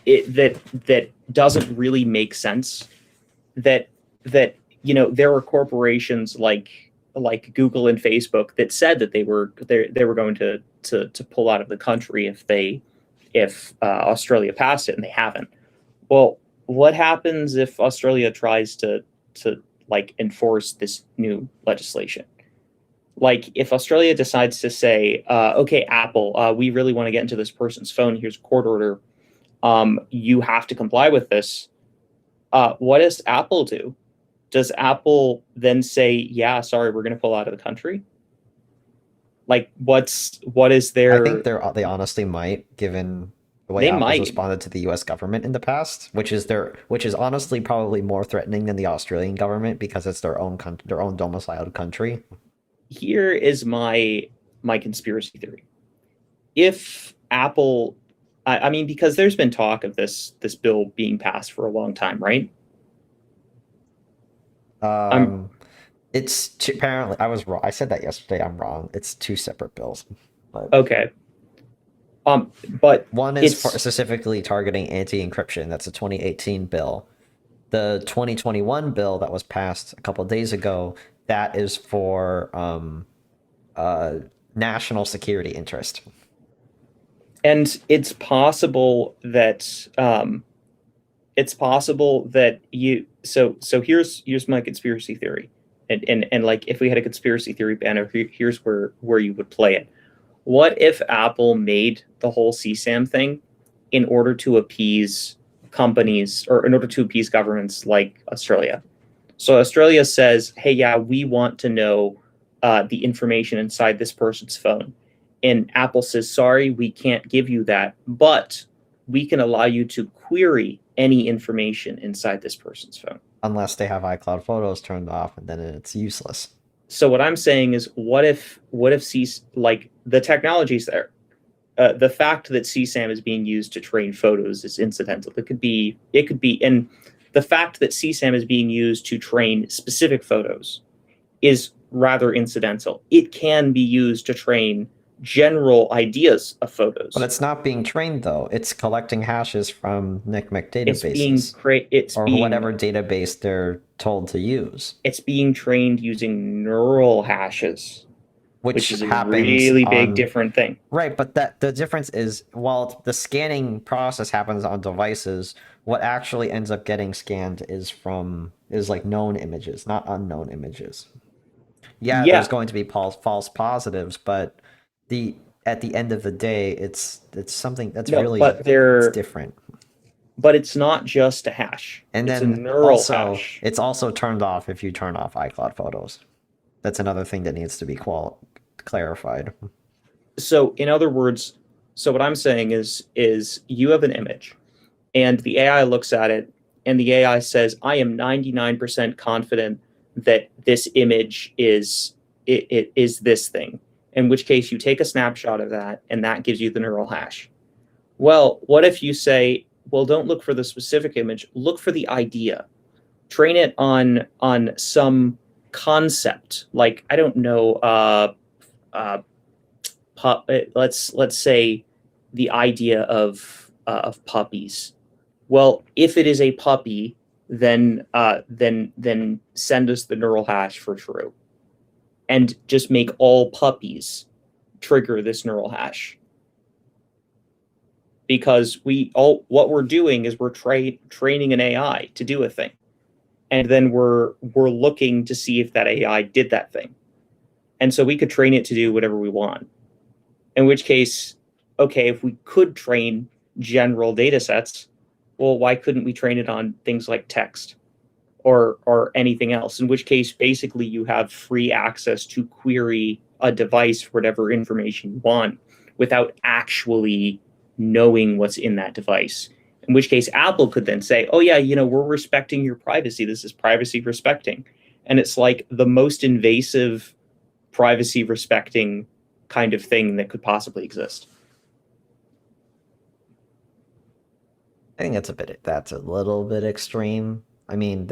that doesn't really make sense. That there are corporations like Google and Facebook that said that they were going to pull out of the country if Australia passed it, and they haven't. Well, what happens if Australia tries to like enforce this new legislation? Like if Australia decides to say, okay, Apple, we really want to get into this person's phone. Here's a court order. You have to comply with this. What does Apple do? Does Apple then say, yeah, sorry, we're going to pull out of the country? Like, what is I think their? they honestly might, given the way They Apple's might. responded to the U.S. government in the past, which is honestly probably more threatening than the Australian government because it's their own domiciled country. Here is my conspiracy theory. If Apple, I mean, because there's been talk of this bill being passed for a long time, right? I'm Um, apparently I was wrong. I said that yesterday. I'm wrong. It's two separate bills, but okay. But one is it's specifically targeting anti-encryption. That's a 2018 bill. The 2021 bill that was passed a couple of days ago, that is for uh, national security interest. and it's possible that you so here's my conspiracy theory, and like if we had a conspiracy theory banner, here's where you would play it. What if Apple made the whole CSAM thing in order to appease companies, or in order to appease governments like Australia? So Australia says, hey, yeah, we want to know the information inside this person's phone. And Apple says, sorry, we can't give you that, but we can allow you to query any information inside this person's phone. Unless they have iCloud Photos turned off, and then it's useless. So what I'm saying is, what if like the technology's there? The fact that CSAM is being used to train photos is incidental. It could be, and the fact that CSAM is being used to train specific photos is rather incidental. It can be used to train general ideas of photos. But it's not being trained though. It's collecting hashes from NICMEC It's being databases or being whatever database they're told to use, it's being trained using neural hashes, which which is a happens really big on different thing. right. But that the difference is while the scanning process happens on devices, what actually ends up getting scanned is like known images, not unknown images. Yeah, there's Yeah, going to be false positives, but the at the end of the day, it's something that's no, really it's different. but it's not just a hash. And It's a then neural also, hash. it's also turned off if you turn off iCloud Photos. That's another thing that needs to be clarified. So in other words, so what I'm saying is you have an image and the AI looks at it and the AI says, I am 99% confident that this image it is this thing. In which case you take a snapshot of that and that gives you the neural hash. Well, what if you say, well, don't look for the specific image, look for the idea. Train it on some concept, like I don't know, uh, let's say the idea of puppies. Well, if it is a puppy, then send us the neural hash for true, and just make all puppies trigger this neural hash. Because what we're doing is we're training an AI to do a thing, and then we're looking to see if that AI did that thing, and so we could train it to do whatever we want. In which case, okay, if we could train general data sets, well, why couldn't we train it on things like text or anything else? In which case, basically, you have free access to query a device for whatever information you want without actually knowing what's in that device. In which case, Apple could then say, oh, yeah, we're respecting your privacy. This is privacy respecting. And it's like the most invasive privacy respecting kind of thing that could possibly exist. I think that's a little bit extreme. I mean,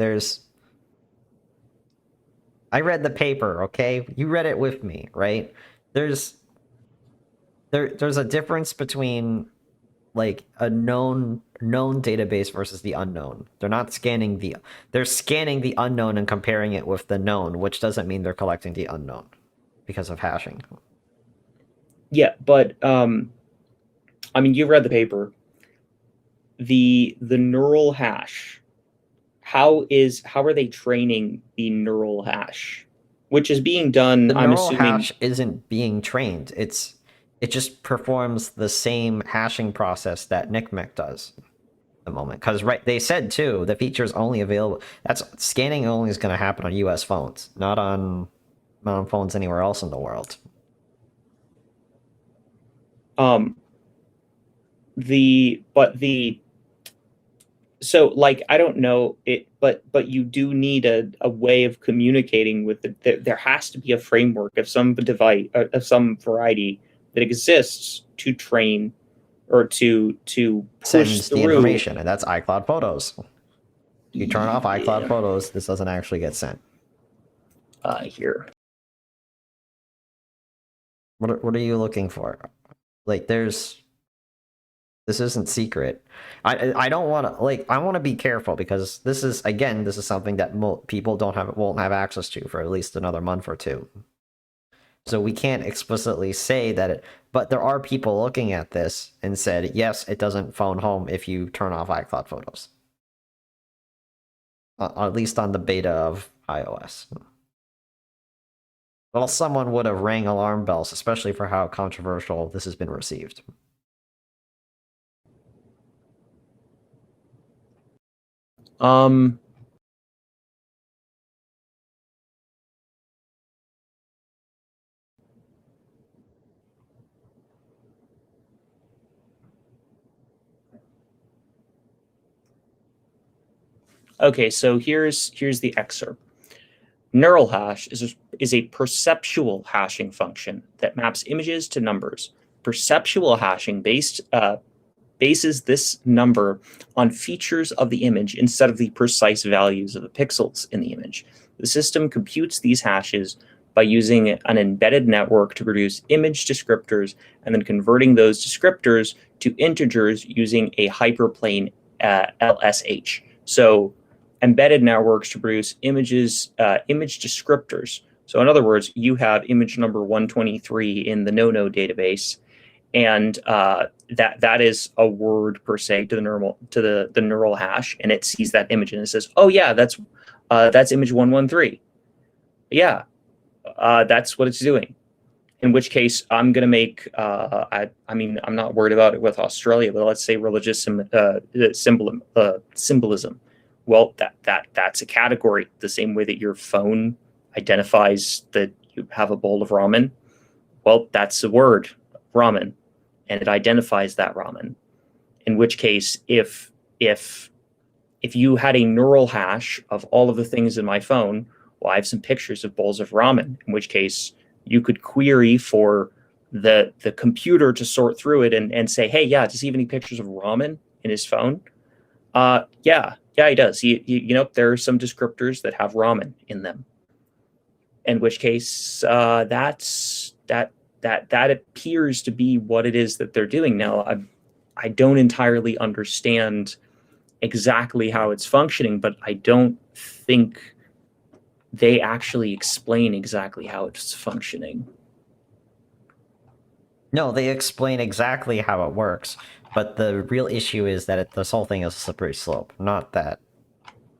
I read the paper, okay? You read it with me, right? There's there's a difference between like a known database versus the unknown. They're scanning the unknown and comparing it with the known, which doesn't mean they're collecting the unknown because of hashing. Yeah, but I mean, you read the paper. The neural hash. How are they training the neural hash, which is being done? The I'm neural assuming. hash isn't being trained. It just performs the same hashing process that NICMEC does at the moment. Because right, they said too, the feature is only available. That's scanning only is going to happen on U.S. phones, not on phones anywhere else in the world. The but the so like I don't know it, but you do need a way of communicating with it. There has to be a framework of some device of some variety that exists to train or to push Sends the through. information, and that's iCloud Photos. You turn off iCloud Photos, this doesn't actually get sent. Here. What are you looking for? Like, this isn't secret. I don't want to I want to be careful because this is something that people won't have access to for at least another month or two. So we can't explicitly say that it, but there are people looking at this and said, yes, it doesn't phone home if you turn off iCloud Photos. At least on the beta of iOS. Well, someone would have rang alarm bells, especially for how controversial this has been received. Um, okay, so here's the excerpt. Neural hash is a perceptual hashing function that maps images to numbers. Perceptual hashing bases this number on features of the image instead of the precise values of the pixels in the image. The system computes these hashes by using an embedded network to produce image descriptors and then converting those descriptors to integers using a hyperplane LSH. So embedded networks to produce image descriptors. So in other words, you have image number 123 in the NoNo database, and that is a word per se to the neural hash, and it sees that image and it says, "Oh yeah, that's image 113." Yeah, that's what it's doing. In which case, I'm going to make. I mean, I'm not worried about it with Australia, but let's say religious symbolism. Well, that's a category. The same way that your phone identifies that you have a bowl of ramen. Well, that's a word, ramen, and it identifies that ramen. In which case, if you had a neural hash of all of the things in my phone, well, I have some pictures of bowls of ramen. In which case, you could query for the computer to sort through it and say, hey, yeah, does he have any pictures of ramen in his phone? Yeah, he does. There are some descriptors that have ramen in them. In which case, that appears to be what it is that they're doing now. I don't entirely understand exactly how it's functioning, but I don't think they actually explain exactly how it's functioning. No, they explain exactly how it works, but the real issue is that this whole thing is a slippery slope. Not that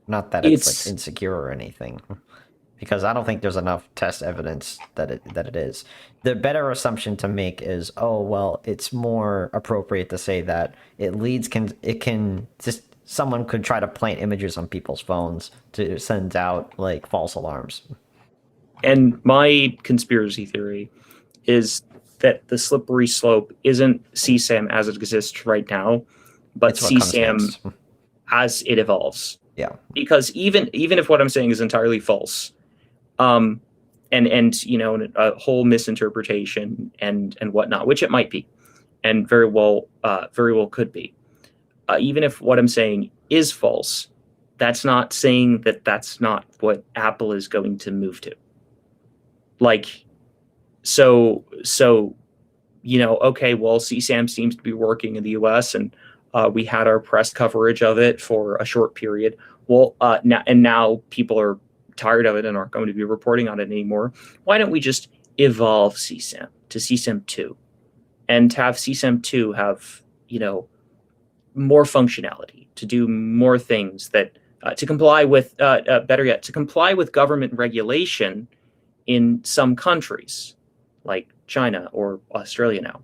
it's like insecure or anything, because I don't think there's enough test evidence that it is. The better assumption to make is, oh well, it's more appropriate to say that it can just someone could try to plant images on people's phones to send out like false alarms. And my conspiracy theory is that the slippery slope isn't CSAM as it exists right now, but CSAM as it evolves. Yeah. Because even if what I'm saying is entirely false, and a whole misinterpretation and whatnot, which it might be, and very well could be. Even if what I'm saying is false, that's not saying that that's not what Apple is going to move to. Like, so okay, well, CSAM seems to be working in the US, and we had our press coverage of it for a short period. Well, now people are tired of it and aren't going to be reporting on it anymore. Why don't we just evolve CSAM to CSAM 2 and have CSAM 2 have, more functionality, to do more things that to comply with, better yet, to comply with government regulation in some countries like China or Australia now.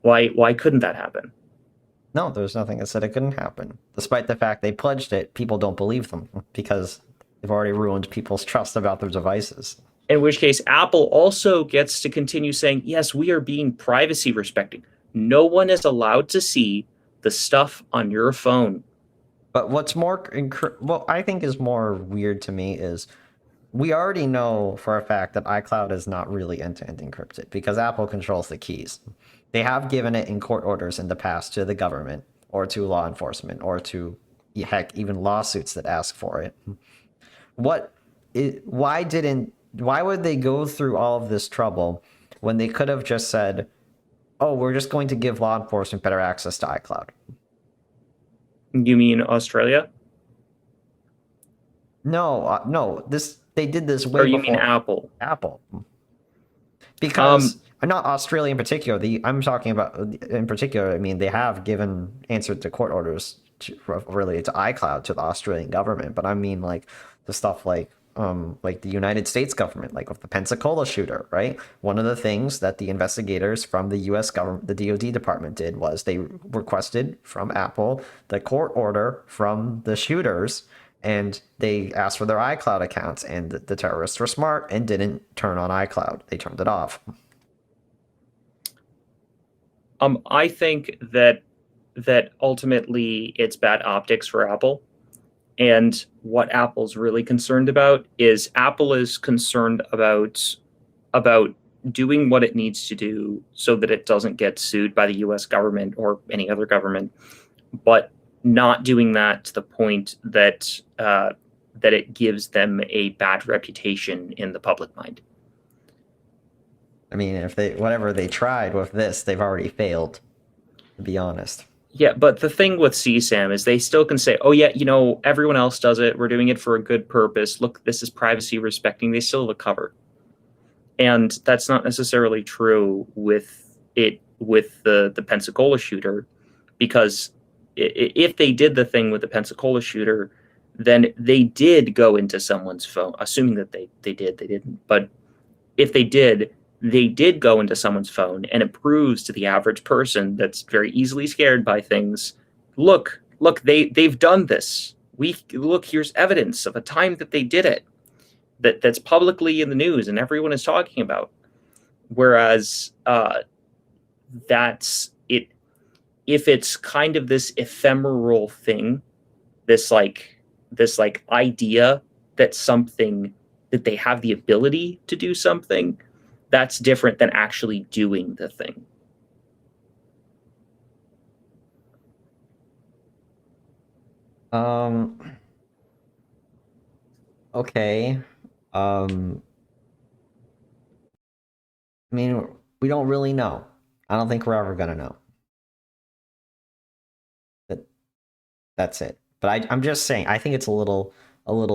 Why couldn't that happen? No, there's nothing that said it couldn't happen. Despite the fact they pledged it, people don't believe them because they've already ruined people's trust about their devices. In which case, Apple also gets to continue saying, yes, we are being privacy respecting. No one is allowed to see the stuff on your phone. But what's more, what I think is more weird to me is we already know for a fact that iCloud is not really end-to-end encrypted because Apple controls the keys. They have given it in court orders in the past to the government or to law enforcement or to, heck, even lawsuits that ask for it. Why would they go through all of this trouble when they could have just said, oh, we're just going to give law enforcement better access to iCloud? You mean Australia? No. They did this way before. Or you before. mean Apple? Apple. Because not Australia in particular. I'm talking about in particular. I mean, they have given answer to court orders related to iCloud to the Australian government. But I mean, like the stuff like the United States government, like with the Pensacola shooter, right? One of the things that the investigators from the U.S. government, the DoD department, did was they requested from Apple the court order from the shooters. And they asked for their iCloud accounts, and the terrorists were smart and didn't turn on iCloud. They turned it off. I think that ultimately it's bad optics for Apple. And what Apple's really concerned about is Apple is concerned about doing what it needs to do so that it doesn't get sued by the US government or any other government, but not doing that to the point that it gives them a bad reputation in the public mind. I mean, if they whatever they tried with this, they've already failed. To be honest. Yeah, but the thing with CSAM is they still can say, "Oh yeah, everyone else does it. We're doing it for a good purpose. Look, this is privacy respecting." They still have a cover, and that's not necessarily true with the Pensacola shooter, because if they did the thing with the Pensacola shooter, then they did go into someone's phone, assuming that they did. They didn't, but if they did go into someone's phone, and it proves to the average person that's very easily scared by things, look, they've done this. Here's evidence of a time that they did it, that's publicly in the news and everyone is talking about. Whereas that's it. If it's kind of this ephemeral thing, this idea that something that they have the ability to do something, that's different than actually doing the thing. Okay. I mean, we don't really know. I don't think we're ever gonna know. That's it. But I'm just saying, I think it's a little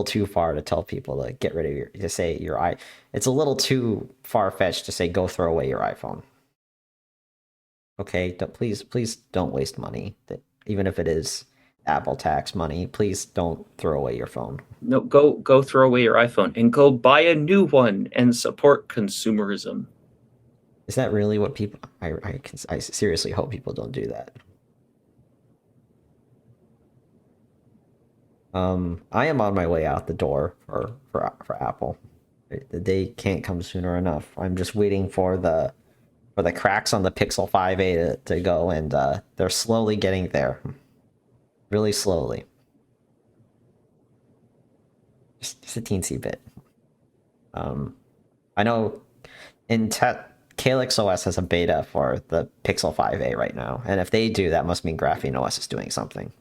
too far to tell people to get rid of to say your i. It's a little too far fetched to say go throw away your iPhone. Okay, please don't waste money. That even if it is Apple tax money, please don't throw away your phone. No, go throw away your iPhone and go buy a new one and support consumerism. Is that really what people? I seriously hope people don't do that. I am on my way out the door for Apple. The day can't come sooner enough. I'm just waiting for the cracks on the Pixel 5a to go, and they're slowly getting there, really slowly. Just a teensy bit. I know Calyx OS has a beta for the Pixel 5a right now, and if they do, that must mean Graphene OS is doing something.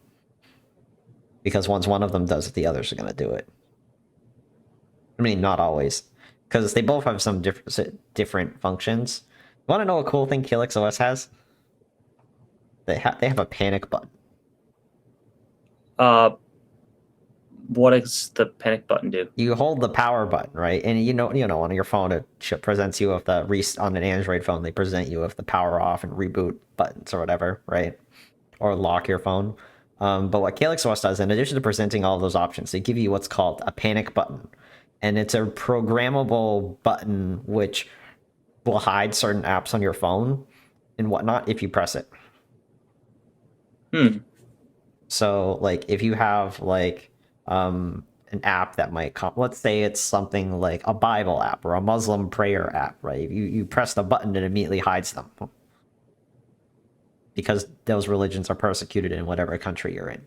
Because once one of them does it, the others are going to do it. I mean, not always, because they both have some different functions. You want to know a cool thing Calyx OS has? They have a panic button. What does the panic button do? You hold the power button, right? And you know on your phone it presents you with on an Android phone they present you with the power off and reboot buttons or whatever, right? Or lock your phone. But what Calyx OS does, in addition to presenting all of those options, they give you what's called a panic button, and it's a programmable button which will hide certain apps on your phone and whatnot if you press it. So, like, if you have an app that might come, let's say it's something like a Bible app or a Muslim prayer app, right? You press the button, it immediately hides them because those religions are persecuted in whatever country you're in.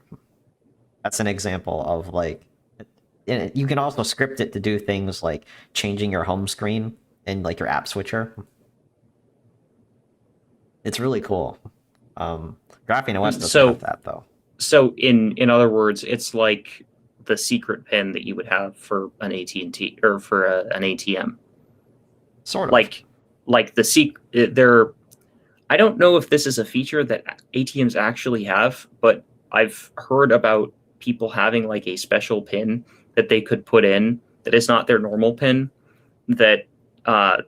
That's an example of you can also script it to do things like changing your home screen and like your app switcher. It's really cool. Graphene OS doesn't have that though. So in other words, it's like the secret pin that you would have for an AT&T or for an ATM. Sort of. Like the secret. There, I don't know if this is a feature that ATMs actually have, but I've heard about people having like a special pin that they could put in that is not their normal pin, that that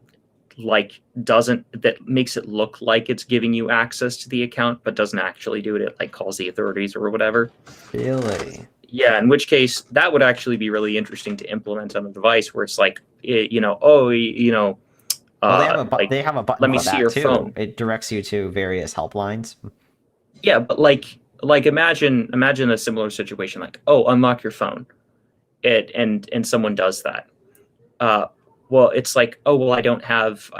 makes it look like it's giving you access to the account, but doesn't actually do it. It like calls the authorities or whatever. Really? Yeah, in which case that would actually be really interesting to implement on a device where it's like, well, they have a button let me for see that your too. phone. It directs you to various helplines. Yeah, but like imagine a similar situation, like, oh, unlock your phone. And someone does that. Well, it's like, oh, well, I don't have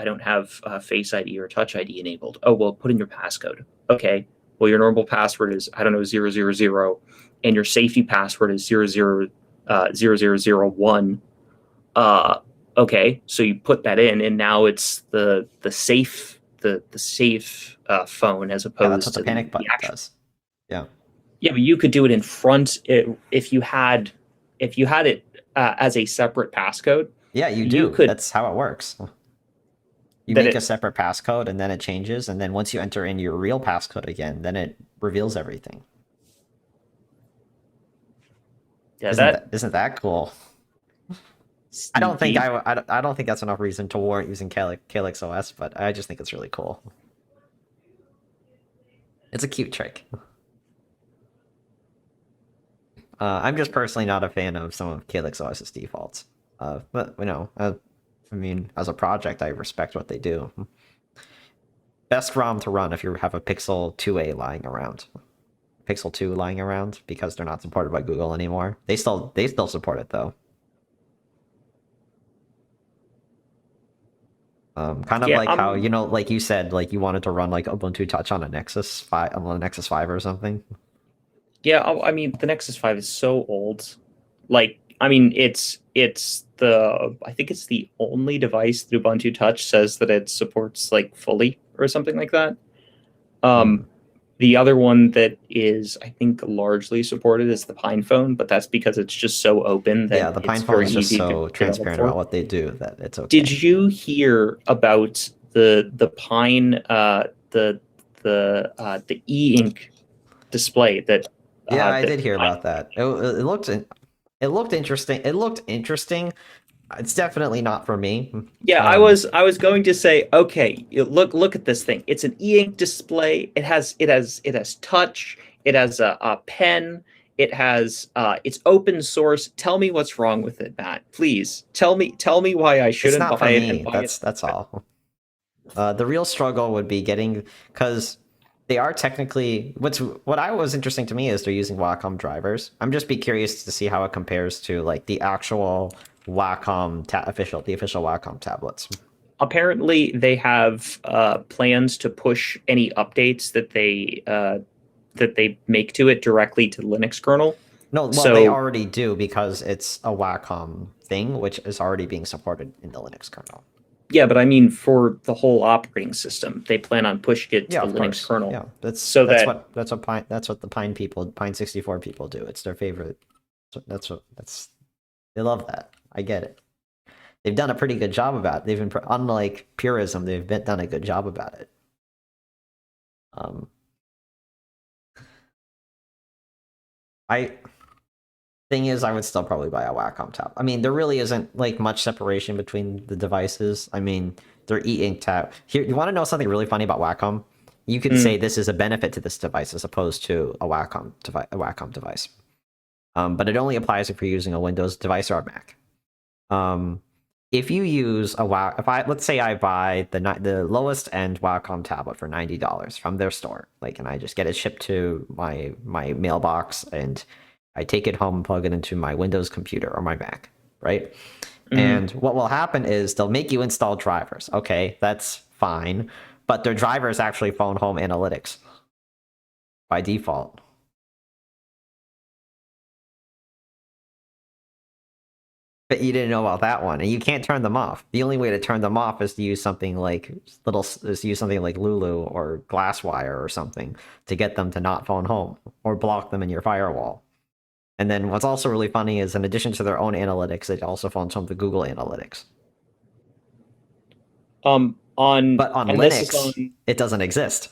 Face ID or Touch ID enabled. Oh, well, put in your passcode. Okay. Well, your normal password is, I don't know, 000, and your safety password is 0001. Okay, so you put that in, and now it's the safe phone as opposed that's what to the panic button actual. does. Yeah. Yeah, but you could do it in front if you had if you had it as a separate passcode, Yeah, you you do. could That's how it works. You that make a it separate passcode and then it changes, and then once you enter in your real passcode again, then it reveals everything. yeah Isn't that that cool? I don't think sneaky. I don't think that's enough reason to warrant using Calyx OS, but I just think it's really cool. It's a cute trick. I'm just personally not a fan of some of Calyx OS's defaults. But I mean, as a project, I respect what they do. Best ROM to run if you have a Pixel 2a lying around. Pixel 2 lying around because they're not supported by Google anymore. They still support it though. Kind of Yeah, like how like you said, like you wanted to run like Ubuntu Touch on a Nexus 5, on a Nexus 5 or something. yeah. I mean, the Nexus 5 is so old. Like, I mean, it's the I think it's the only device that Ubuntu Touch says that it supports like fully or something like that. Hmm. The other one that is, I think, largely supported is the Pine Phone, but that's because it's just so open that Yeah, the it's PinePhone very is just easy to so develop transparent about for. what they do that it's Did okay. you hear about the Pine the e-ink display Yeah, I that did hear Pine about that. It looked interesting. It looked interesting. It's definitely not for me. Yeah, I was going to say, okay, look at this thing. It's an e-ink display. It has touch. It has a pen. It has it's open source. Tell me what's wrong with it, Matt. Please tell me why I It's shouldn't not for buy it and me. buy it. That's all. The real struggle would be getting because they are technically what I was interesting to me is they're using Wacom drivers. I'm just be curious to see how it compares to like the actual Wacom the official Wacom tablets. Apparently, they have plans to push any updates that they make to it directly to the Linux kernel. No, well, they So already do because it's a Wacom thing, which is already being supported in the Linux kernel. yeah, but I mean for the whole operating system, they plan on pushing it to Yeah, the of Linux course. kernel Yeah, that's so that's that what that's what the Pine 64 people do. It's their favorite. That's they love that. I get it. They've done a pretty good job about it. They've been unlike purism. Done a good job about it. Um, I thing is, I would still probably buy a Wacom tab. I mean, there really isn't like much separation between the devices. I mean, they're e-ink tab. Here, you want to know something really funny about Wacom? You could say mm, this is a benefit to this device as opposed to a Wacom device. But it only applies if you're using a Windows device or a Mac. Um, if you use if I let's say I buy the lowest end Wacom tablet for $90 from their store, like, and I just get it shipped to my mailbox, and I take it home and plug it into my Windows computer or my Mac, right? mm. And what will happen is they'll make you install drivers. Okay, that's fine, but their drivers actually phone home analytics by default. But you didn't know about that one, and you can't turn them off. The only way to turn them off is to use something like Lulu or Glasswire or something to get them to not phone home or block them in your firewall. And then what's also really funny is in addition to their own analytics, it also phones home to Google Analytics. On But on and this is on Linux, it doesn't exist.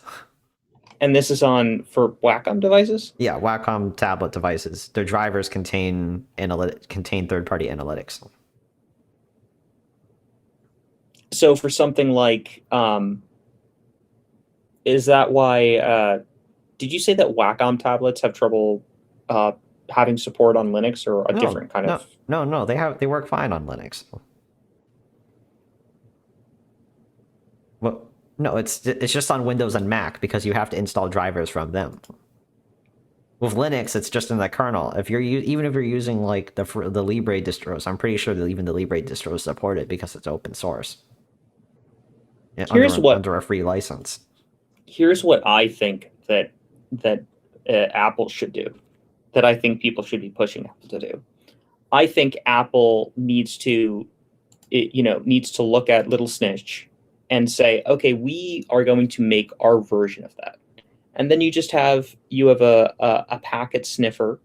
and this is on for Wacom devices. Yeah, Wacom tablet devices, their drivers contain third-party analytics. So for something like is that why did you say that Wacom tablets have trouble uh, having support on Linux or a No, different kind no, of no. They work fine on Linux. Well, no, it's just on Windows and Mac because you have to install drivers from them. With Linux, it's just in the kernel. If even if you're using like the Libre distros, I'm pretty sure that even the Libre distros support it because it's open source, yeah, here's what under a free license. here's what I think that Apple should do, that I think people should be pushing Apple to do. I think Apple needs to look at Little Snitch and say, okay, we are going to make our version of that, and then you have a packet sniffer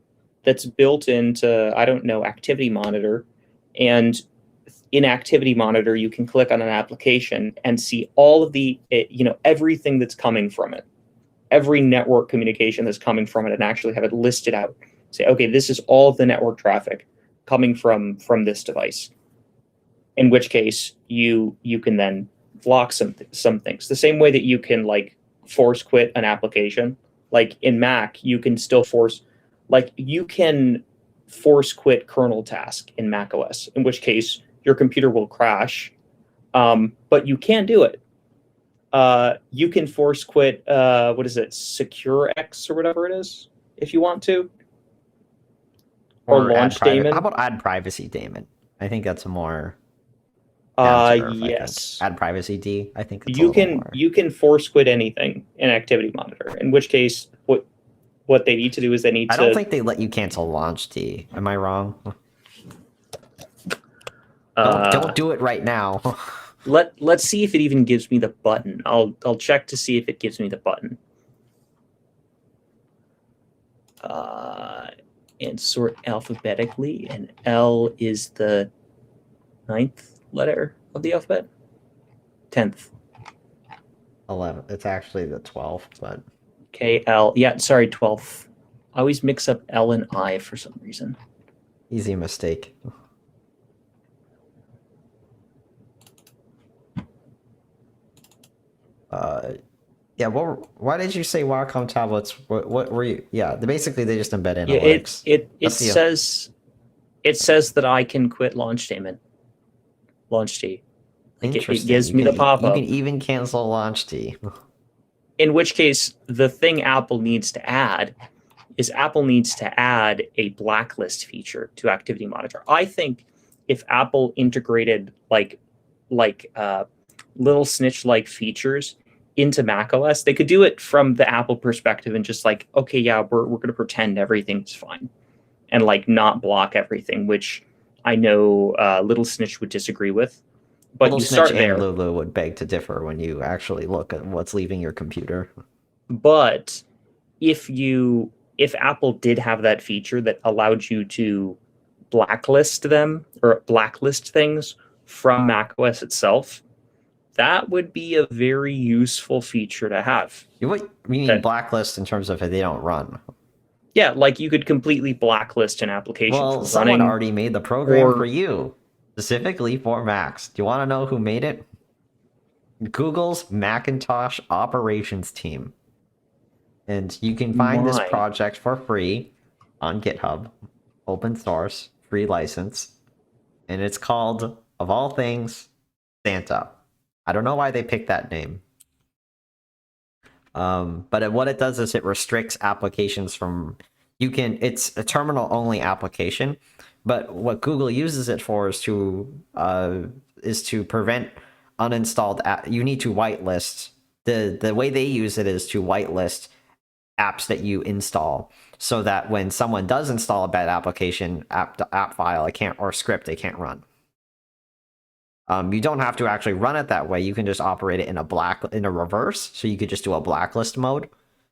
that's built into, I don't know, Activity Monitor. And in Activity Monitor, you can click on an application and see all of the, everything that's coming from it, every network communication that's coming from it, and actually have it listed out. Say, okay, this is all of the network traffic coming from this device. In which case, you can then block some things. The same way that you can like force quit an application. Like in Mac, you can still you can force quit kernel task in Mac OS, in which case your computer will crash, but you can do it. You can force quit, what is it, Secure X or whatever it is, if you want to. Or launch daemon. How about add privacy daemon? I think that's a more down to earth, yes. Add privacy D. I think it's you can force quit anything in Activity Monitor. In which case, what they need to do is they need to. I don't think they let you cancel launch D. Am I wrong? Don't do it right now. Let's see if it even gives me the button. I'll check to see if it gives me the button. And sort alphabetically, and L is the 9th letter of the alphabet. 10th. 11th. It's actually the 12th, but KL. Yeah, sorry, 12th. I always mix up L and I for some reason. Easy mistake. Yeah. Why did you say Wacom tablets? What were you? Yeah. Basically, they just embed analytics. It says that I can quit launch daemon. Launch D. Like it gives me the pop up. You can even cancel launch D. In which case, the thing Apple needs to add is Apple needs to add a blacklist feature to Activity Monitor. I think if Apple integrated like little snitch-like features into macOS, they could do it from the Apple perspective and just like, okay, yeah, we're going to pretend everything's fine and like not block everything, which I know Little Snitch would disagree with. But Little you start Snitch there. and Lulu would beg to differ when you actually look at what's leaving your computer. But if Apple did have that feature that allowed you to blacklist them or blacklist things from macOS itself, that would be a very useful feature to have. You mean blacklist in terms of if they don't run? Yeah, like you could completely blacklist an application. Well, someone already made the program for you, specifically for Macs. Do you want to know who made it? Google's Macintosh operations team. And you can find this project for free on GitHub, open source, free license, and it's called, of all things, Santa. I don't know why they picked that name. But what it does is it restricts applications from... It's a terminal-only application, but what Google uses it for is to prevent uninstalled... You need to whitelist. The way they use it is to whitelist apps that you install, so that when someone does install a bad application, app file, or script, they can't run. You don't have to actually run it that way. You can just operate it in a reverse. So you could just do a blacklist mode.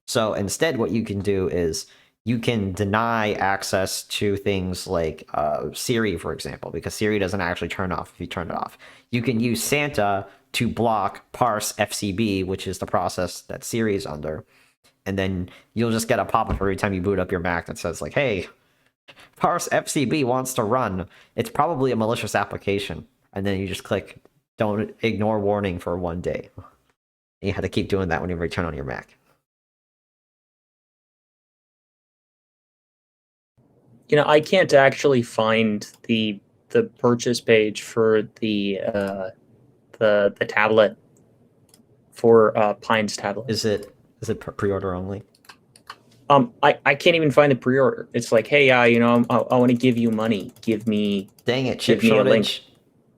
So instead, what you can do is you can deny access to things like Siri, for example, because Siri doesn't actually turn off if you turn it off. You can use Santa to block parse FCB, which is the process that Siri is under. And then you'll just get a pop-up every time you boot up your Mac that says, like, hey, parse FCB wants to run. It's probably a malicious application. And then you just click, don't ignore warning for 1 day. And you have to keep doing that when you return on your Mac. You know, I can't actually find the purchase page for the tablet for Pine's tablet. Is it pre-order only? I can't even find the pre-order. It's like, hey, I want to give you money. Give me. Dang it! Chip shortage.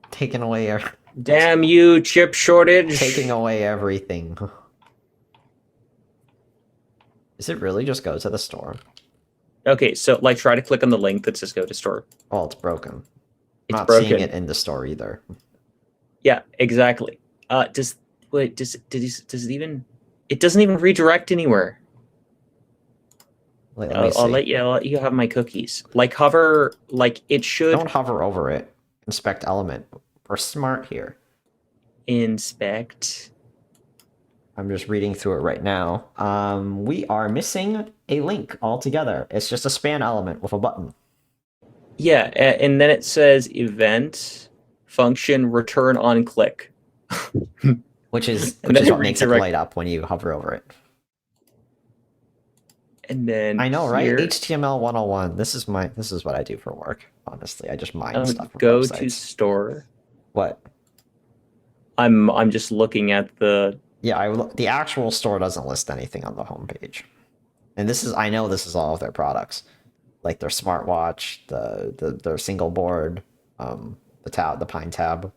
Taking away. Damn you, chip shortage! Taking away everything. Is it really just go to the store? Okay, so like try to click on the link that says go to store. Oh, it's broken. It's not broken. Seeing it in the store either. Yeah, exactly. Does it even? It doesn't even redirect anywhere. Let me see. I'll let you have my cookies. Like hover, like it should Don't hover over it. Inspect element. We're smart here. inspect. I'm just reading through it right now. We are missing a link altogether. It's just a span element with a button. Yeah, and then it says event function return on click. Which is And then what makes it redirect- light up when you hover over it. And then I know, right? here, HTML 101. This is what I do for work. Honestly, I just mine stuff from go websites. to store. What? I'm just looking at the Yeah, the actual store doesn't list anything on the homepage. And I know this is all of their products, like their smartwatch, their single board, the Pine Tab,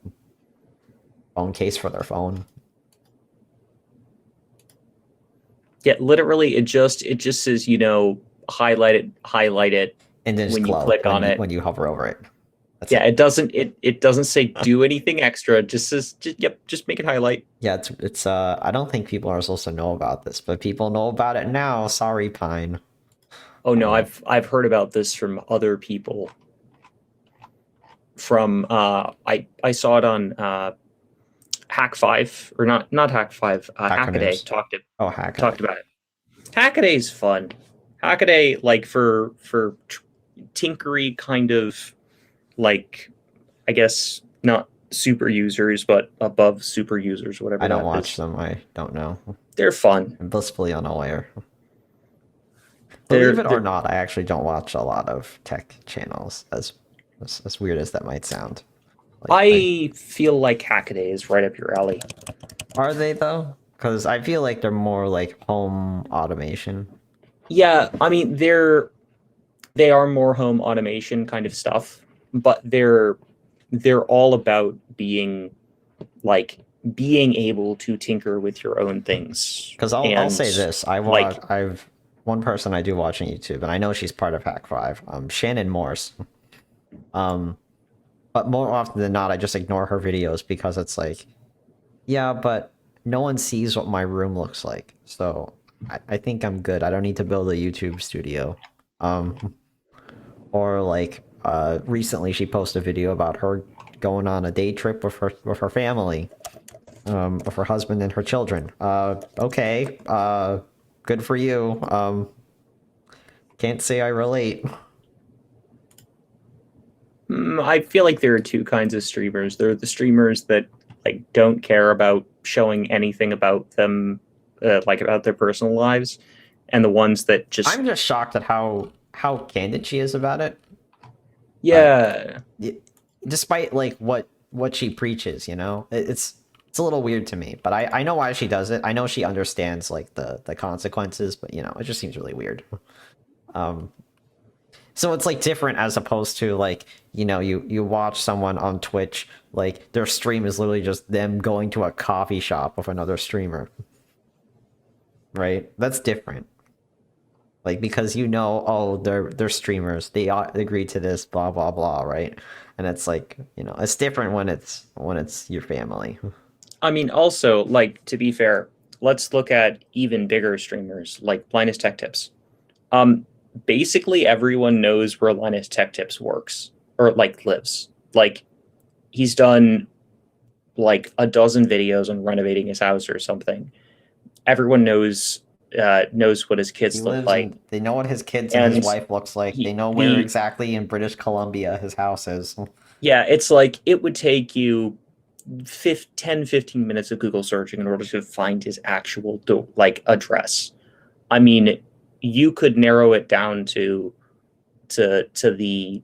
phone case for their phone. yeah, literally it just says, you know, highlight it, And then when you click on it. when you hover over it. That's it doesn't say do anything extra. It just says just make it highlight. Yeah, it's I don't think people are supposed to know about this, but people know about it now. Sorry, Pine. Oh no, I've heard about this from other people. From I saw it on Hack 5 or not Hack 5, Hackaday talked about it. Hackaday is fun. Hackaday, like for tinkery kind of, like, I guess not super users, but above super users, whatever. I don't watch them. I don't know. They're fun. I'm blissfully unaware. Believe it or not, I actually don't watch a lot of tech channels, as weird as that might sound. I feel like Hackaday is right up your alley. Are they, though? Because I feel like they're more like home automation. Yeah, I mean they are more home automation kind of stuff, but they're all about being able to tinker with your own things. Because I'll say this: I've one person I do watch on YouTube, and I know she's part of Hack 5, Shannon Morse. But more often than not, I just ignore her videos because it's like, yeah, but no one sees what my room looks like, so I think I'm good. I don't need to build a YouTube studio. Or like, recently she posted a video about her going on a day trip with her family, with her husband and her children. Okay, good for you. Can't say I relate. I feel like there are two kinds of streamers. There are the streamers that like don't care about showing anything about them, like about their personal lives, and the ones that just. I'm just shocked at how candid she is about it. Yeah. Despite like what she preaches, you know, it's a little weird to me. But I know why she does it. I know she understands like the consequences, but you know, it just seems really weird. So it's like different as opposed to like, you know, you watch someone on Twitch, like their stream is literally just them going to a coffee shop with another streamer. Right? That's different. Like, because you know, oh, they're streamers, they agree to this, blah blah blah, right? And it's like, you know, it's different when it's your family. I mean, also, like, to be fair, let's look at even bigger streamers like Linus Tech Tips. Basically everyone knows where Linus Tech Tips works or like lives. Like, he's done like a dozen videos on renovating his house or something. Everyone knows what his kids look like. They know what his kids and his wife looks like. They know where exactly in British Columbia his house is. Yeah, it's like it would take you 10-15 minutes of Google searching in order to find his actual like address. I mean, you could narrow it down to the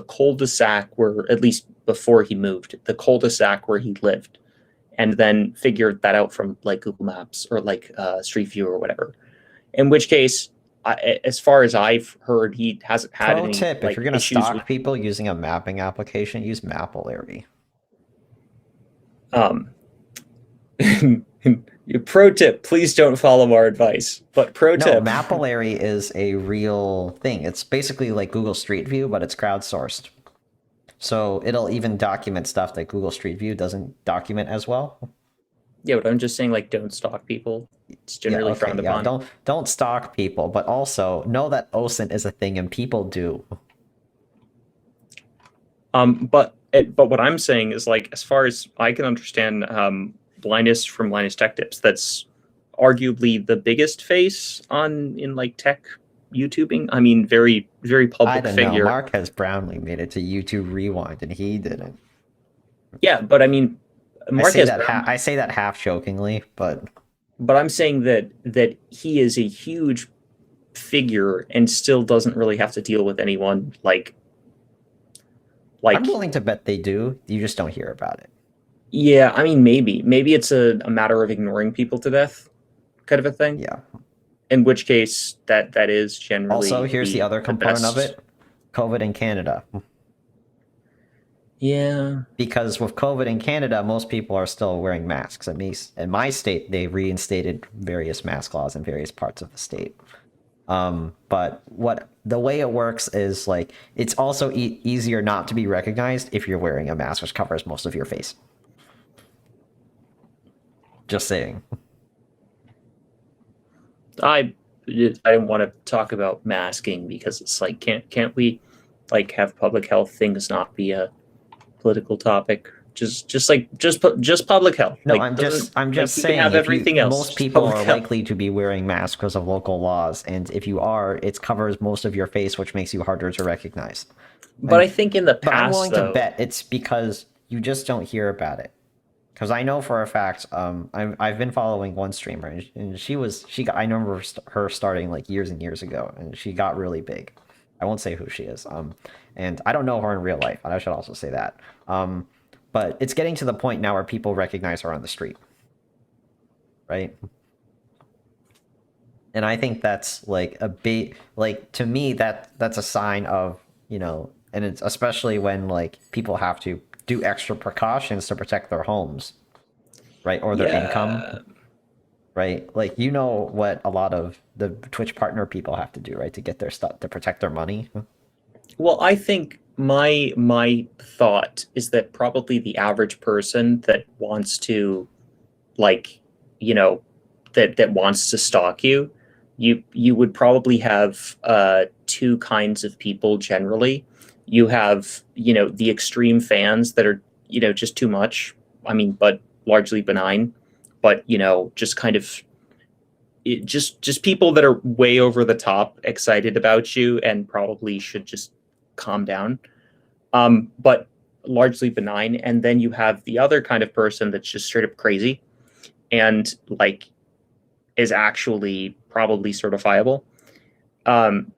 cul-de-sac where, at least before he moved, the cul-de-sac where he lived, and then figure that out from like Google Maps or like Street View or whatever. In which case, as far as I've heard, he hasn't had Pro any. tip: like, if you're gonna stalk people using a mapping application, use Mapillary. Pro tip: please don't follow our advice. But tip: Mapillary is a real thing. It's basically like Google Street View, but it's crowdsourced. So it'll even document stuff that Google Street View doesn't document as well. Yeah, but I'm just saying, like, don't stalk people. It's Yeah, generally okay, frowned yeah. upon. Don't stalk people, but also know that OSINT is a thing and people do. But what I'm saying is, like, as far as I can understand, Linus from Linus Tech Tips, that's arguably the biggest face on in like tech YouTubing. I mean, very very I public don't know. figure. Marquez Brownlee made it to YouTube Rewind, and he didn't. Yeah, but I mean, Marquez Brown. I say that half jokingly, but But I'm saying that he is a huge figure and still doesn't really have to deal with anyone I'm like willing to bet they do. You just don't hear about it. yeah. I mean, maybe it's a matter of ignoring people to death, kind of a thing. Yeah. In which case, that is Also, generally here's the other the component of best. it: COVID in Canada. Yeah, Because with COVID in Canada, most people are still wearing masks. At least in my state, they reinstated various mask laws in various parts of the state. But what the way it works is like it's also easier not to be recognized if you're wearing a mask which covers most of your face. Just saying. I I didn't want to talk about masking because it's like can't we like have public health things not be a political topic? Just public health. No, Like doesn't I'm like just we can saying have if you everything else, most just people public are health. likely to be wearing masks because of local laws, and if you are, it covers most of your face, which makes you harder to recognize. But And I think in the but I'm past willing to though, bet it's because you just don't hear about it. Because I know for a fact, I've been following one streamer, and I remember her starting like years and years ago, and she got really big. I won't say who she is, and I don't know her in real life, and I should also say that. But it's getting to the point now where people recognize her on the street, right? And I think that's like a big, like to me that's a sign of, and it's especially when like people have to do extra precautions to protect their homes, right, or their income, yeah. right? Like what a lot of the Twitch partner people have to do, right, to get their stuff to protect their money. Well, I think my thought is that probably the average person that wants to like you know that wants to stalk you, you would probably have two kinds of people generally. You have the extreme fans that are just too much. I mean, but largely benign, but just kind of just people that are way over the top excited about you and probably should just calm down, but largely benign. And then you have the other kind of person that's just straight up crazy and like is actually probably certifiable. Um,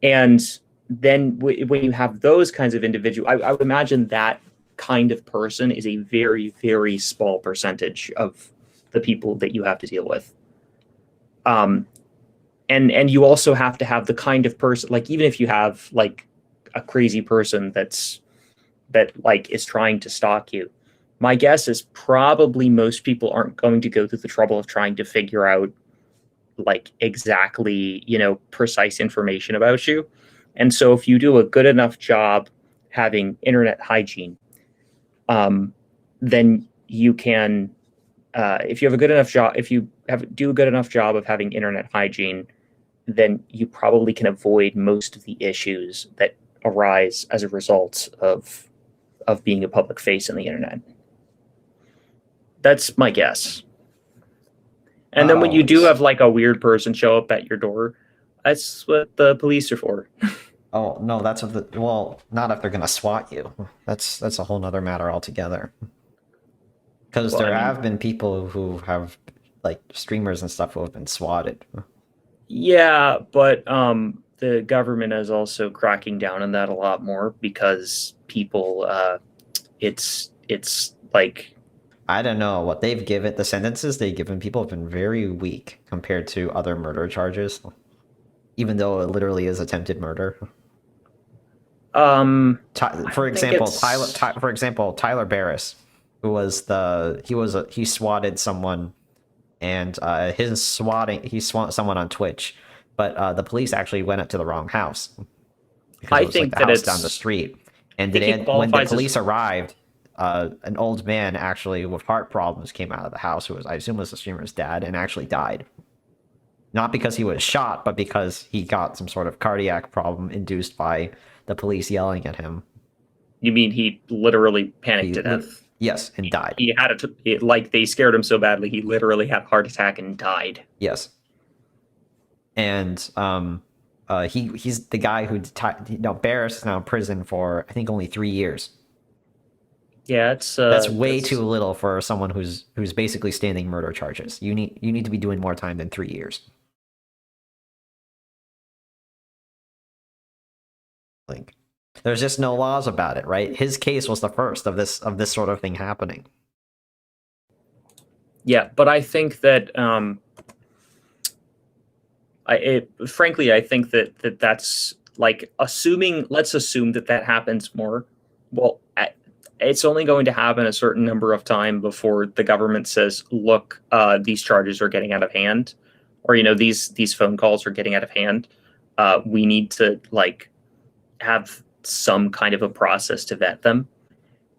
and then when you have those kinds of individuals, I would imagine that kind of person is a very, very small percentage of the people that you have to deal with. Um, and you also have to have the kind of person, like even if you have like a crazy person that like is trying to stalk you, my guess is probably most people aren't going to go through the trouble of trying to figure out like exactly precise information about you. And so if you do a good enough job having internet hygiene, then you can if you have a good enough job if you do a good enough job of having internet hygiene, then you probably can avoid most of the issues that arise as a result of being a public face on the internet. That's my guess. And then when you Oh, do have like a weird person show up at your door, that's what the police are for. oh no, that's what well, not if they're gonna SWAT you. That's a whole nother matter altogether. Because Well, I there mean, have been people who have like streamers and stuff who have been swatted. yeah, but the government is also cracking down on that a lot more because people, it's like, I don't know what they've given. The sentences they've given people have been very weak compared to other murder charges, even though it literally is attempted murder. I For don't think example, it's. Tyler Barris, he swatted someone, and he swat someone on Twitch, but the police actually went up to the wrong house because it I was like think the that house down the it's. street, I and think he when the qualifies as. police arrived, an old man actually with heart problems came out of the house, who was, I assume, was the streamer's dad, and actually died. Not because he was shot, but because he got some sort of cardiac problem induced by the police yelling at him. You mean he literally panicked He to death? yes, and died. He had like they scared him so badly he literally had a heart attack and died. Yes, and he's the guy who Barris is now in prison for I think only 3 years. Yeah, it's That's way too little for someone who's basically standing murder charges. You need to be doing more time than 3 years. Like, there's just no laws about it, right? His case was the first of this sort of thing happening. Yeah, but I think that frankly, I think that that's like assuming. Let's assume that happens more. Well, it's only going to happen a certain number of time before the government says, "Look, these charges are getting out of hand," or these phone calls are getting out of hand. We need to like have some kind of a process to vet them.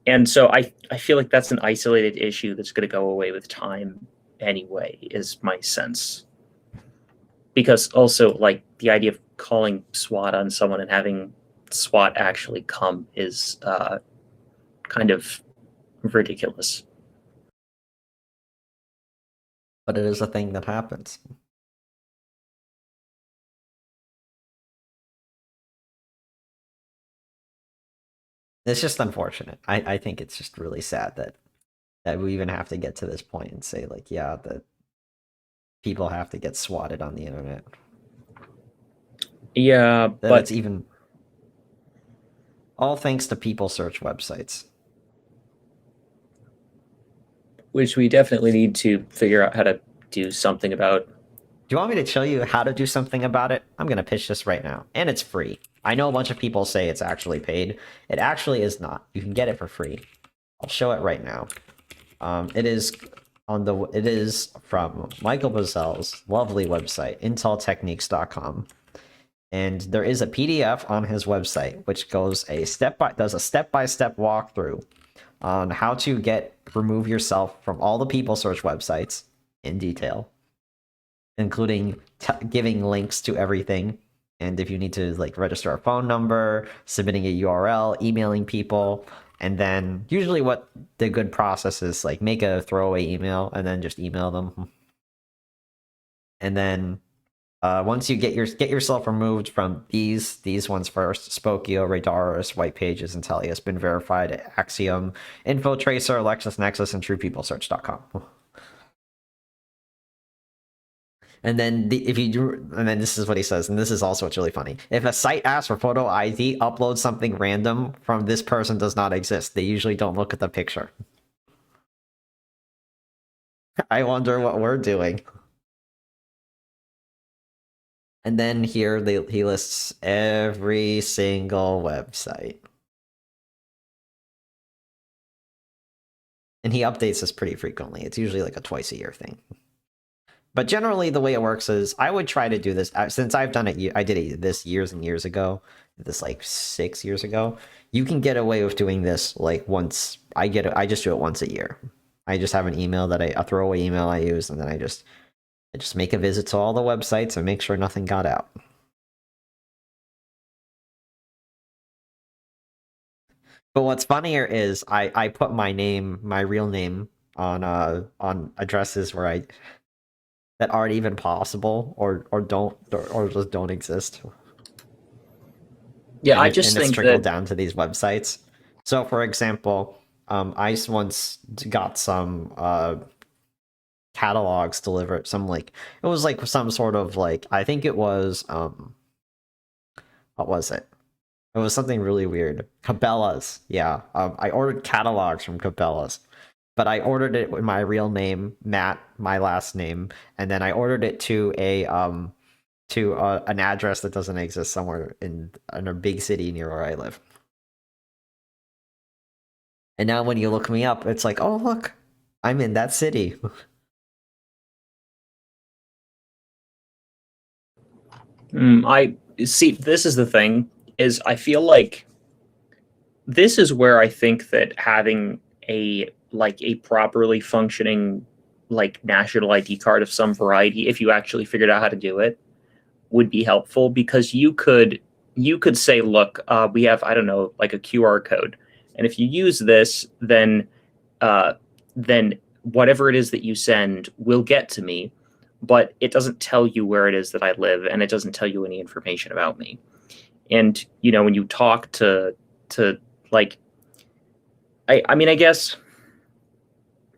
And so I feel like that's an isolated issue that's going to go away with time anyway, is my sense. Because also, like, the idea of calling SWAT on someone and having SWAT actually come is kind of ridiculous. But it is a thing that happens. It's just unfortunate. I think it's just really sad that we even have to get to this point and say, like, yeah, that people have to get swatted on the internet. Yeah, That but it's even all thanks to people search websites. which we definitely need to figure out how to do something about. Do you want me to show you how to do something about it? I'm going to pitch this right now. And it's free. I know a bunch of people say it's actually paid. It actually is not. You can get it for free. I'll show it right now. It is from Michael Bazel's lovely website, inteltechniques.com. And there is a PDF on his website which does a step-by-step walkthrough on how to remove yourself from all the people search websites in detail, including giving links to everything, and if you need to like register a phone number, submitting a URL, emailing people, and then usually what the good process is, like, make a throwaway email and then just email them, and then once you get yourself removed from these ones first: Spokio, Radaris, White Pages, Intellius, been verified, Axiom, InfoTracer, LexisNexis, and TruePeopleSearch.com. And then and then this is what he says, and this is also what's really funny. If a site asks for photo ID, upload something random from this person does not exist. They usually don't look at the picture. I wonder what we're doing. And then here he lists every single website. And he updates this pretty frequently. It's usually like a twice a year thing. But generally, the way it works is I would try to do this since I've done it. I did this years and years ago. This like 6 years ago. You can get away with doing this like once. I just do it once a year. I just have an email a throwaway email I use, and then I just make a visit to all the websites and make sure nothing got out. But what's funnier is I put my real name on addresses that aren't even possible or just don't exist. Yeah, And I just it's think trickled that down to these websites. So, for example, I once got some catalogs delivered. It was like some sort of like, I think it was what was it? It was something really weird. Cabela's, yeah. I ordered catalogs from Cabela's, but I ordered it with my real name, Matt, my last name, and then I ordered it to an address that doesn't exist somewhere in a big city near where I live. And now when you look me up, it's like, oh look, I'm in that city. I see. This is the thing: is I feel like this is where I think that having a properly functioning like national ID card of some variety, if you actually figured out how to do it, would be helpful, because you could say, look, we have, I don't know, like a QR code, and if you use this, uh, then whatever it is that you send will get to me, but it doesn't tell you where it is that I live, and it doesn't tell you any information about me. And when you talk to like, I mean, I guess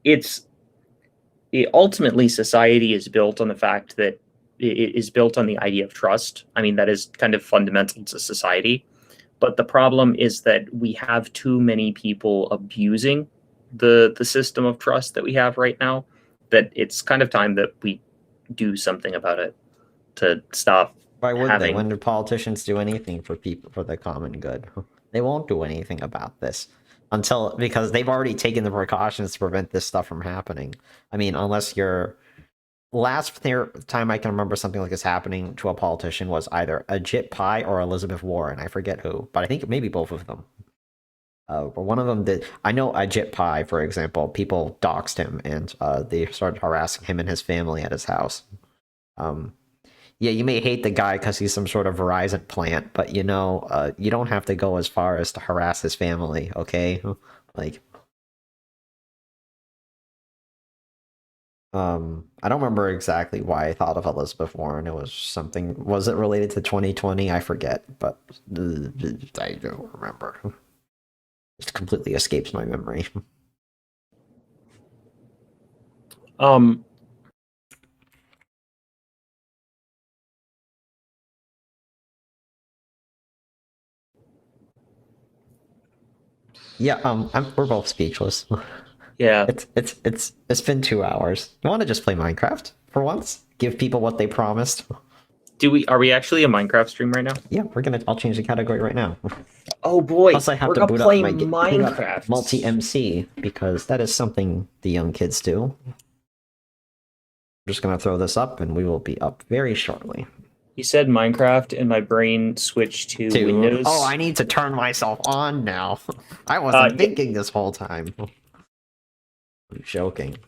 it's ultimately society is built on the fact that it is built on the idea of trust. I mean, that is kind of fundamental to society. But the problem is that we have too many people abusing the system of trust that we have right now, that it's kind of time that we do something about it to stop Why would they? having. When do politicians do anything for people, for the common good? They won't do anything about this because they've already taken the precautions to prevent this stuff from happening. I mean, unless you're time I can remember something like this happening to a politician was either Ajit Pai or Elizabeth Warren. I forget who, but I think maybe both of them. But one of them did. I know Ajit Pai, for example. People doxed him, and they started harassing him and his family at his house. Um, yeah, you may hate the guy because he's some sort of Verizon plant, but you don't have to go as far as to harass his family, okay? Like, I don't remember exactly why I thought of Elizabeth Warren. It was something. Was it related to 2020? I forget, but I don't remember. It completely escapes my memory. Um, Yeah, we're both speechless. yeah. It's been 2 hours. You want to just play Minecraft for once? Give people what they promised. Are we actually a Minecraft stream right now? Yeah, I'll change the category right now. Oh boy, Plus, I have we're to gonna boot up play my Minecraft. multi MC because that is something the young kids do. I'm just gonna throw this up, and we will be up very shortly. You said Minecraft, and my brain switched to Windows. Oh, I need to turn myself on now. I wasn't thinking this whole time. I'm joking.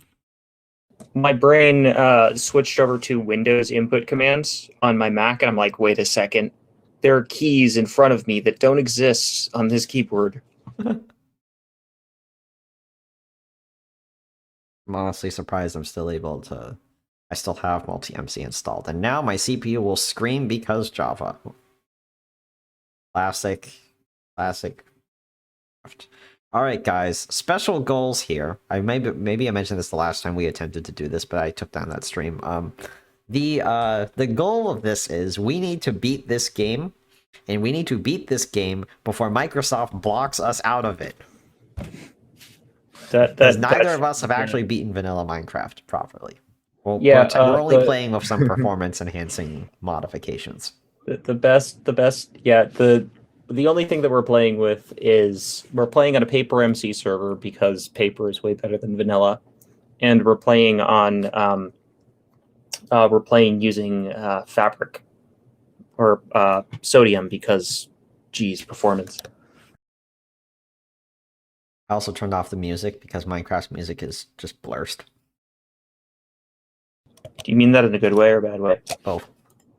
My brain switched over to Windows input commands on my Mac, and I'm like, wait a second. There are keys in front of me that don't exist on this keyboard. I'm honestly surprised I'm still able to. I still have multi-MC installed, and now my CPU will scream because Java. Classic. All right, guys. Special goals here. Maybe I mentioned this the last time we attempted to do this, but I took down that stream. The goal of this is we need to beat this game, and we need to beat this game before Microsoft blocks us out of it. Because neither of us have actually beaten vanilla Minecraft properly. Well, yeah, we're only playing with some performance enhancing modifications. The best, yeah. The only thing that we're playing with is we're playing on a Paper MC server because Paper is way better than vanilla, and we're playing using Fabric or Sodium because, geez, performance. I also turned off the music because Minecraft's music is just blurst. Do you mean that in a good way or a bad way? Both.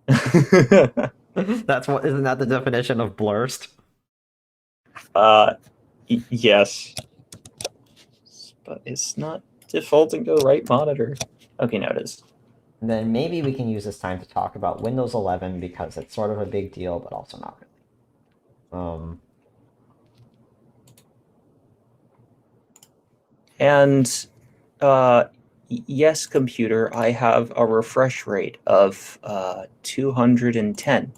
Isn't that the definition of blurst? Yes. But it's not defaulting to the right monitor. Okay, now it is. And then maybe we can use this time to talk about Windows 11 because it's sort of a big deal, but also not really. And yes, computer, I have a refresh rate of 210.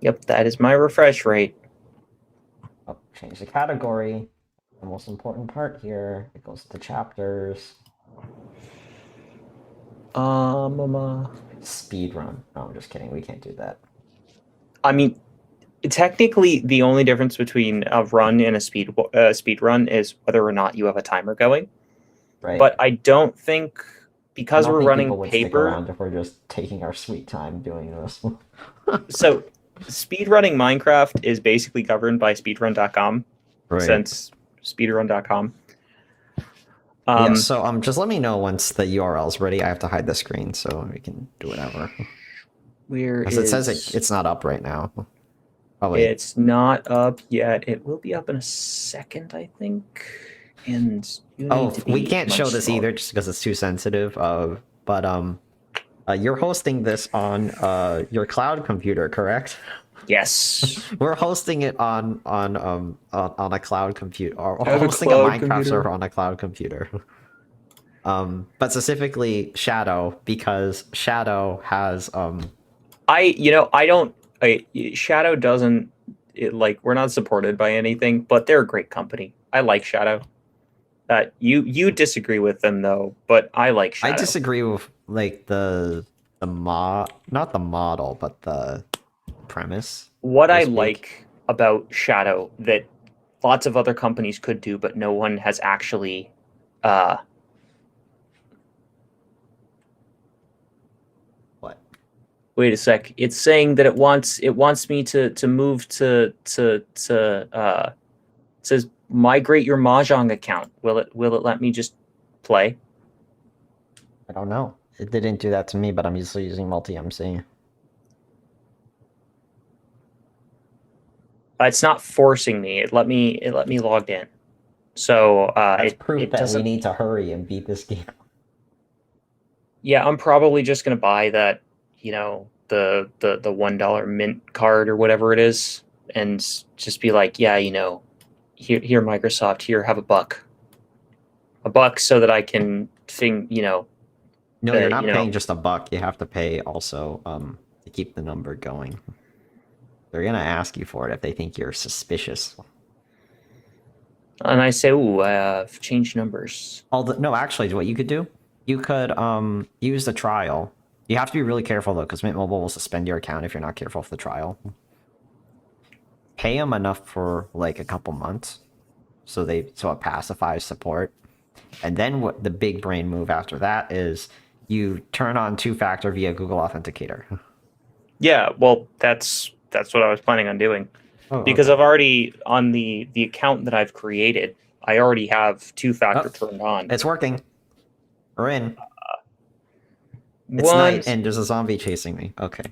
Yep, that is my refresh rate. Oh, change the category. The most important part here. It goes to chapters. Speed run. No, I'm just kidding. We can't do that. I mean, technically, the only difference between a run and a speed run is whether or not you have a timer going. Right. But I don't think, because we're running people would Paper, stick around if we're just taking our sweet time doing this. So speedrunning Minecraft is basically governed by speedrun.com. Right. since speedrun.com. Yeah, so just let me know once the URL's ready. I have to hide the screen so we can do whatever. Where Because it says it's not up right now. Probably. It's not up yet. It will be up in a second, I think. And you need to be we can't much show this smaller. either just because it's too sensitive. But you're hosting this on your cloud computer, correct? Yes. We're hosting it on a cloud computer, or I have a hosting a cloud Minecraft computer. server on a cloud computer. But specifically Shadow, because Shadow has Shadow doesn't we're not supported by anything, but they're a great company. I like Shadow. You disagree with them though, but I like I Shadow. disagree with like not the model, but the premise. What So to I speak. like about Shadow that lots of other companies could do, but no one has actually uh What? wait a sec. It's saying that it wants me to move to it says migrate your Mahjong account. Will it let me just play? I don't know. It didn't do that to me, but I'm usually using multi-MC. It's not forcing me. It let me logged in. So That's it proof it that we doesn't. need to hurry and beat this game. Yeah, I'm probably just gonna buy that, the $1 mint card or whatever it is, and just be like, yeah, here Microsoft, here have a buck, so that I can No, you're not you know, paying just $1. You have to pay also to keep the number going. They're gonna ask you for it if they think you're suspicious. and I say, ooh, I've changed numbers. Although, no, actually, what you could do, you could use the trial. You have to be really careful though, because Mint Mobile will suspend your account if you're not careful with the trial. Pay them enough for like a couple months, so it pacifies support, and then what the big brain move after that is you turn on two-factor via Google Authenticator. Yeah, well, that's what I was planning on doing, Oh, because okay. I've already on the account that I've created, I already have two-factor Oh, turned on. it's working. We're in. It's night, Once and there's a zombie chasing me. Okay.